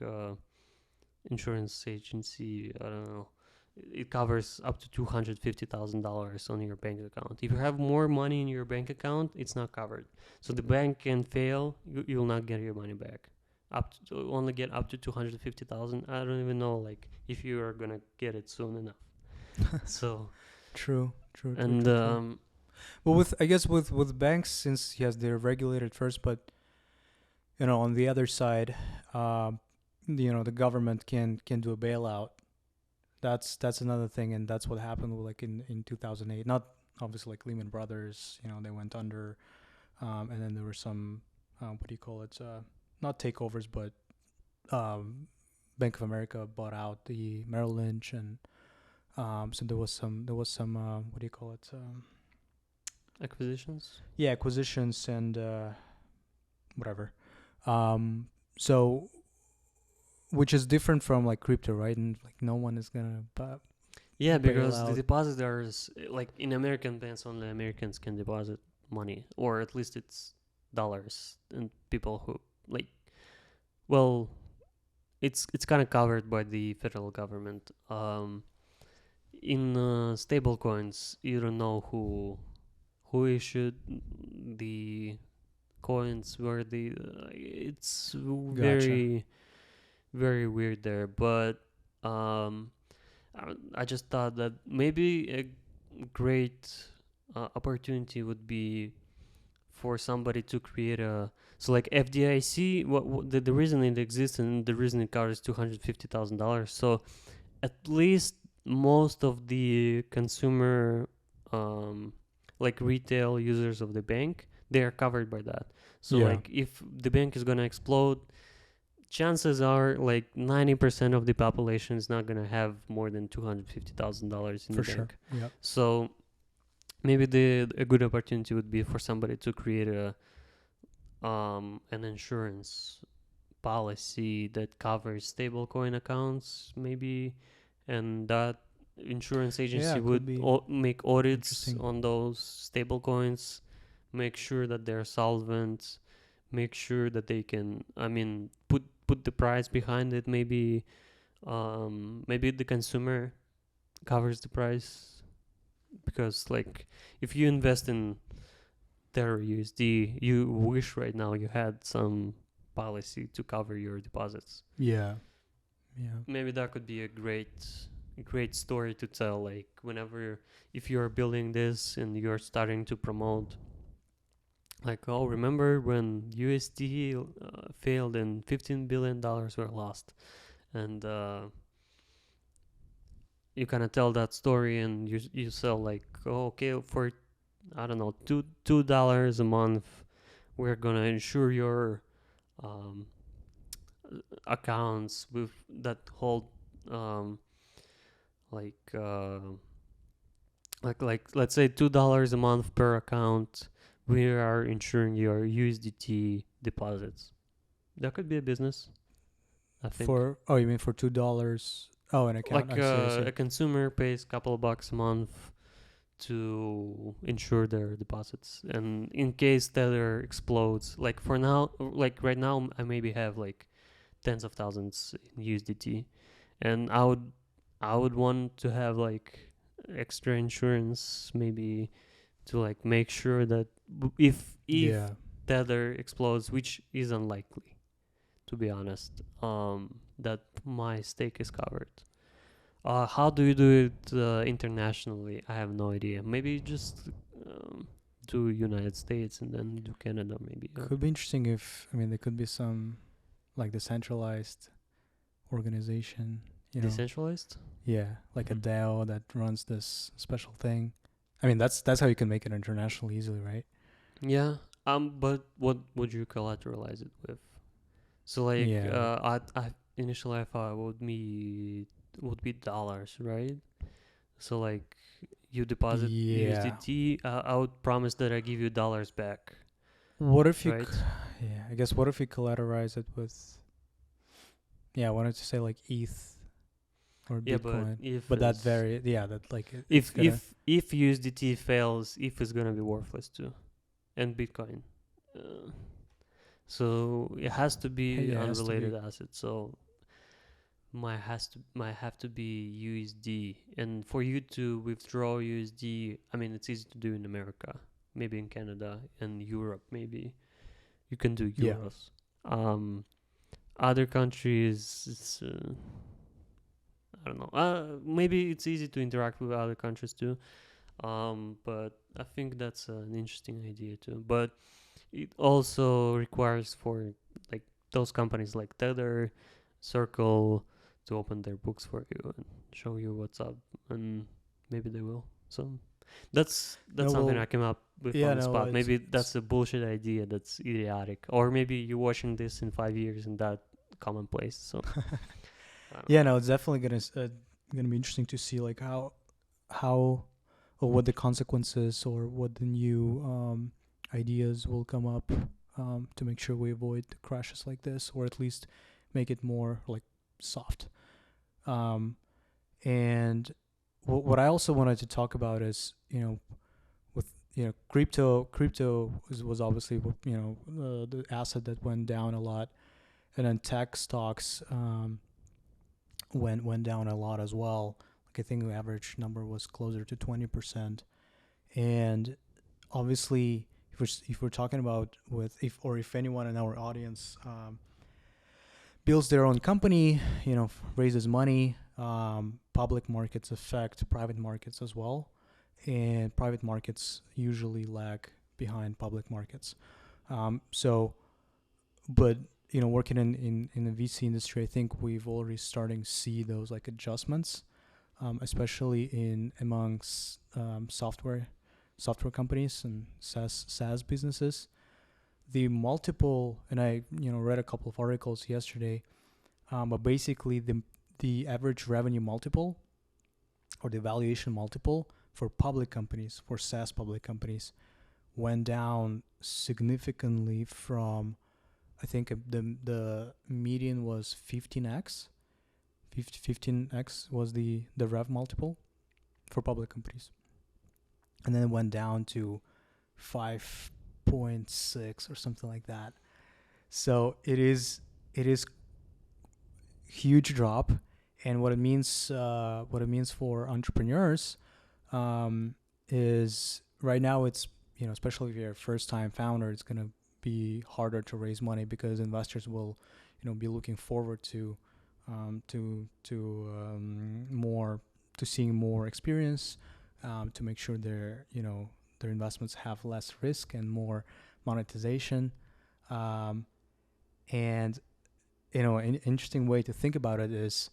B: insurance agency, I don't know, it covers up to $250,000 on your bank account. If you have more money in your bank account, it's not covered. So the bank can fail, you will not get your money back. Only get up to 250,000. I don't even know like if you are gonna get it soon enough. So
A: True. True. True.
B: and
A: True. True. Well, I guess with banks, since yes, they're regulated first, but on the other side, um, the government can do a bailout. That's another thing, and that's what happened like in 2008. Not obviously like Lehman Brothers, they went under, and then there were some what do you call it? Not takeovers, but Bank of America bought out the Merrill Lynch, and so there was some what do you call it?
B: acquisitions.
A: Yeah, acquisitions and whatever. So which is different from like crypto, right? And like no one is gonna
B: Yeah,
A: bail
B: because the
A: out.
B: depositors, like in American banks, only Americans can deposit money, or at least it's dollars, and people who like, well, it's kind of covered by the federal government. In stable coins, you don't know who issued the coins, where it's
A: Gotcha.
B: very very weird there, but um I just thought that maybe a great opportunity would be for somebody to create a, so like FDIC. What the reason it exists and the reason it covers $250,000. So at least most of the consumer, um, like retail users of the bank, they are covered by that. So
A: Yeah,
B: like if the bank is gonna explode, chances are like 90% of the population is not gonna have more than $250,000 in
A: for
B: the
A: sure.
B: bank.
A: Yeah.
B: So maybe a good opportunity would be for somebody to create an insurance policy that covers stablecoin accounts, maybe, and that insurance
A: Yeah,
B: agency
A: it could
B: would
A: be
B: make audits
A: interesting.
B: on those stablecoins, make sure that they're solvent, make sure that they can, I mean, put the price behind it. Maybe the consumer covers the price, because like if you invest in Terra USD, you wish right now you had some policy to cover your deposits.
A: Yeah. Yeah.
B: Maybe that could be a great story to tell, like whenever, if you're building this and you're starting to promote, like, oh, remember when USD failed and $15 billion were lost, and you kind of tell that story, and you sell like, oh, okay, for I don't know, $2 a month, we're gonna insure your um, accounts with that hold, um, like let's say $2 a month per account. We are insuring your USDT deposits. That could be a business, I think.
A: You mean for $2? Oh, an account.
B: Like
A: I see. I see.
B: a consumer pays a couple of bucks a month to insure their deposits, and in case Tether explodes, like for now, like right now, I maybe have like tens of thousands in USDT, and I would want to have like extra insurance, maybe to like make sure that if
A: Yeah.
B: Tether explodes, which is unlikely, to be honest, that my stake is covered. How do you do it internationally? I have no idea. Maybe just do United States and then do Canada, maybe.
A: Could be interesting if, I mean, there could be some like decentralized organization, you know.
B: Decentralized?
A: Yeah, like a
B: Mhm.
A: DAO that runs this special thing. I mean, that's how you can make it international easily, right?
B: Yeah. But what would you collateralize it with? So like,
A: Yeah, like
B: I initially I thought would be dollars, right? So like, you deposit
A: yeah.
B: USDT. I would promise that I give you dollars back,
A: What if you?
B: right?
A: Yeah, I guess what if you collateralize it with? Yeah, I wanted to say like ETH or
B: Yeah, but
A: Bitcoin,
B: if
A: but that
B: is
A: very yeah that like it's
B: if
A: gonna.
B: if USDT fails, if it's gonna be worthless too, and Bitcoin. Uh, so it has to
A: Hey,
B: be
A: yeah, it has to
B: unrelated
A: be.
B: asset. So might have to be USD, and for you to withdraw USD, I mean it's easy to do in America, maybe in Canada and Europe, maybe you can do
A: Yeah.
B: euros. Um, Other countries, I don't know. Maybe it's easy to interact with other countries too. But I think that's an interesting idea too. But it also requires for like those companies like Tether, Circle to open their books for you and show you what's up, and maybe they will. So that's
A: No,
B: something
A: well,
B: I came up with
A: yeah,
B: on the
A: no,
B: spot. Maybe
A: it's
B: that's a bullshit idea that's idiotic, or maybe you're watching this in 5 years and that commonplace. So I don't
A: yeah,
B: know.
A: no, it's definitely gonna be interesting to see like how or what the consequences or what the new ideas will come up to make sure we avoid crashes like this, or at least make it more like soft. Um, and what I also wanted to talk about is, with crypto was obviously, the asset that went down a lot, and then tech stocks went down a lot as well. Like I think the average number was closer to 20%. And obviously, if we're talking about with if anyone in our audience builds their own company, raises money, public markets affect private markets as well, and private markets usually lag behind public markets. So, but working in the VC industry, I think we've already starting to see those like adjustments, especially in amongst software companies and SaaS businesses. The multiple, and I read a couple of articles yesterday, but basically the average revenue multiple or the valuation multiple for public companies, for SaaS public companies, went down significantly from, I think the median was 15x. 15x was the rev multiple for public companies, and then it went down to 5.6 or something like that. So it is huge drop, and what it means for entrepreneurs is right now it's especially if you're a first time founder, it's gonna be harder to raise money because investors will be looking forward more to seeing more experience, to make sure their investments have less risk and more monetization. And an interesting way to think about it is,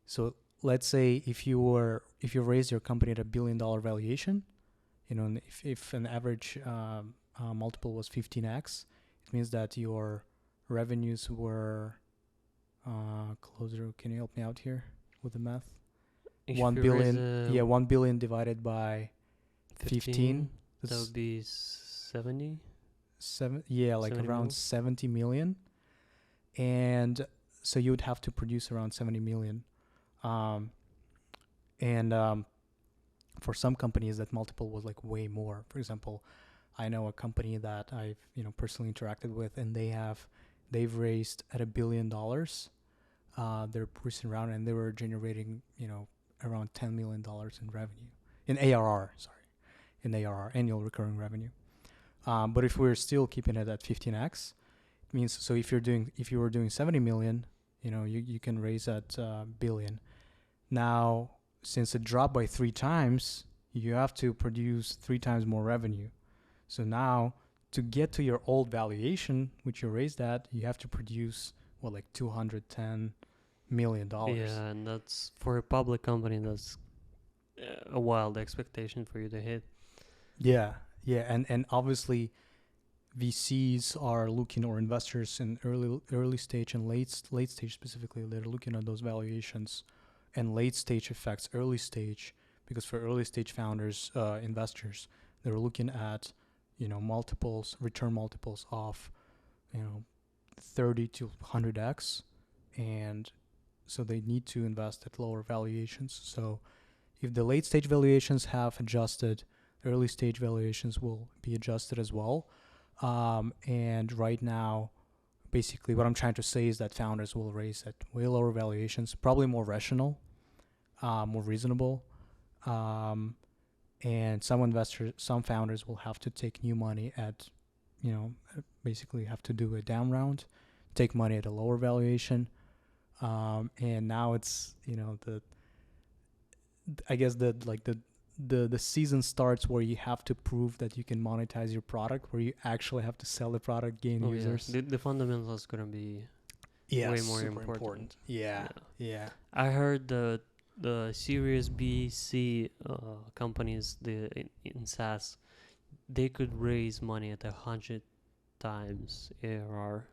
A: so let's say if you raise your company at $1 billion valuation, and if an average multiple was 15x, it means that your revenues were closer. Can you help me out here with the math?
B: If
A: 1
B: you raise
A: billion. Yeah, 1 billion divided by 15.
B: 15, that
A: That's
B: would be 70,
A: seven. Yeah, like
B: 70
A: around
B: mil.
A: 70 million. And so you would have to produce around 70 million. Um, and for some companies, that multiple was like way more. For example, I know a company that I've personally interacted with, and they've raised at $1 billion their recent round, and they were generating around $10 million in revenue, in ARR, sorry, in ARR, annual recurring revenue. But if we're still keeping it at 15x, it means, so if you were doing 70 million, you can raise at billion. Now, since it dropped by 3 times, you have to produce 3 times more revenue. So now, to get to your old valuation, which you raised at, you have to produce, like $210 million.
B: Yeah, and that's for a public company. That's a wild expectation for you to hit.
A: Yeah, and obviously, VCs are looking, or investors in early stage and late stage specifically, they're looking at those valuations and late stage effects, early stage, because for early stage founders, investors, they're looking at multiples, return multiples of 30 to 100x, and so they need to invest at lower valuations. So if the late stage valuations have adjusted, early stage valuations will be adjusted as well. And right now, basically what I'm trying to say is that founders will raise at way lower valuations, probably more rational, more reasonable. And some founders will have to take new money at, basically have to do a down round, take money at a lower valuation. And now it's, I guess the season starts where you have to prove that you can monetize your product, where you actually have to sell the product, gain users.
B: Yeah. The fundamentals is gonna be way more important.
A: Yeah.
B: I heard the Series B, C companies, in SaaS, they could raise money at 100 times ARR.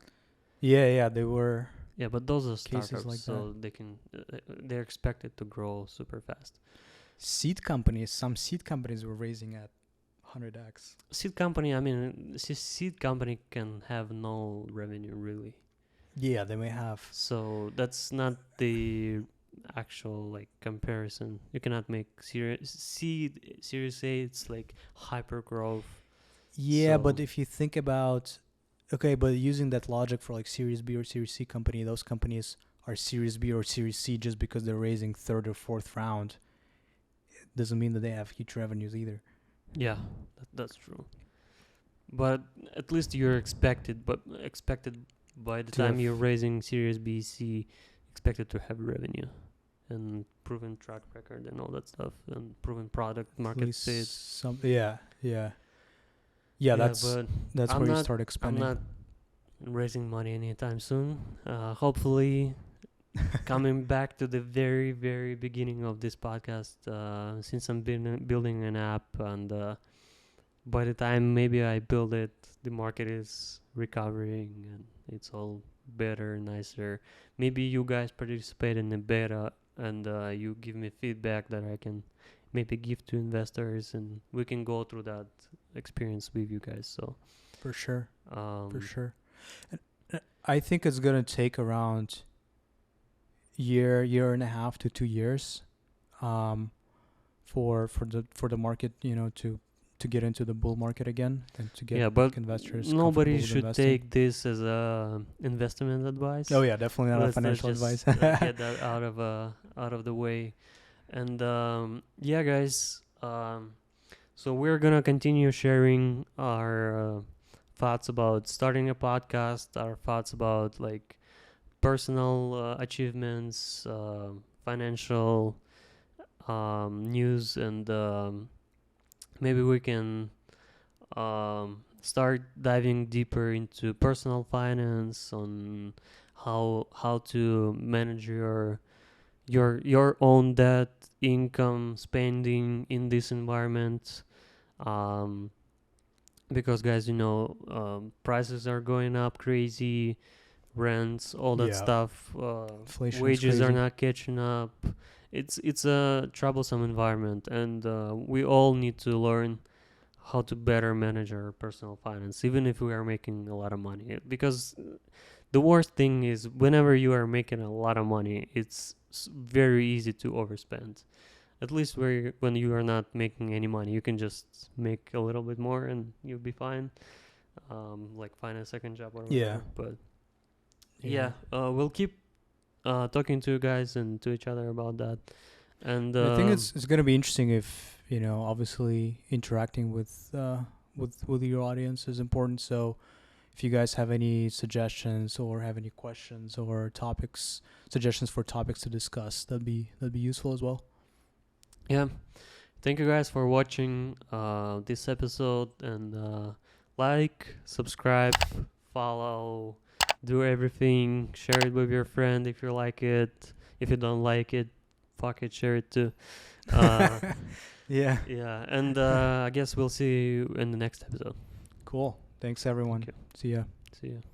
A: Yeah, they were.
B: Yeah, but those are
A: cases
B: startups,
A: like
B: so they can they're expected to grow super fast.
A: Some seed companies were raising at 100x.
B: Seed company can have no revenue really.
A: Yeah, they may have.
B: So that's not the actual comparison. You cannot make Series A. It's like hyper growth.
A: Yeah,
B: So-
A: but if you think about, okay, but using that logic for Series B or Series C company, those companies are Series B or Series C just because they're raising third or fourth round. It doesn't mean that they have huge revenues either.
B: Yeah, that's true. But at least you're expected by the
A: To
B: time
A: have-
B: you're raising Series B, C, expected to have revenue and proven track record and all that stuff and proven product market fit.
A: Yeah, that's
B: but
A: where you start expanding.
B: I'm not raising money anytime soon. Hopefully, coming back to the very, very beginning of this podcast, since I'm building an app, and by the time maybe I build it, the market is recovering and it's all better, nicer. Maybe you guys participate in the beta and you give me feedback that I can maybe give to investors, and we can go through that experience with you guys. So
A: For sure.
B: for
A: And I think it's gonna take around year and a half to 2 years, for the market, to get into the bull market again and to get
B: but
A: investors.
B: nobody
A: comfortable with
B: should
A: investing.
B: take this as a investment advice.
A: Oh yeah, definitely not
B: Let's
A: financial
B: just,
A: advice.
B: get that out of the way. And yeah, guys. So we're gonna continue sharing our thoughts about starting a podcast, our thoughts about personal achievements, financial news, and maybe we can start diving deeper into personal finance, on how to manage your own debt, income, spending in this environment. Because guys, prices are going up crazy, rents, all that
A: Yeah.
B: stuff.
A: Inflation is
B: Wages are
A: crazy.
B: not catching up. It's a troublesome environment, and we all need to learn how to better manage our personal finance, even if we are making a lot of money. Because the worst thing is, whenever you are making a lot of money, it's very easy to overspend. At least when you are not making any money, you can just make a little bit more and you'll be fine. Find a second job or whatever.
A: Yeah.
B: But yeah, we'll keep talking to you guys and to each other about that. And
A: I think it's going to be interesting if, obviously interacting with your audience is important. So if you guys have any suggestions or have any questions or suggestions for topics to discuss, that'd be useful as well.
B: yeah. Thank you guys for watching this episode, and like, subscribe, follow, do everything. Share it with your friend if you like it. If you don't like it, fuck it, share it too.
A: Yeah.
B: Yeah, and I guess we'll see you in the next episode.
A: Cool. Thanks everyone.
B: Thank
A: See ya.
B: See you.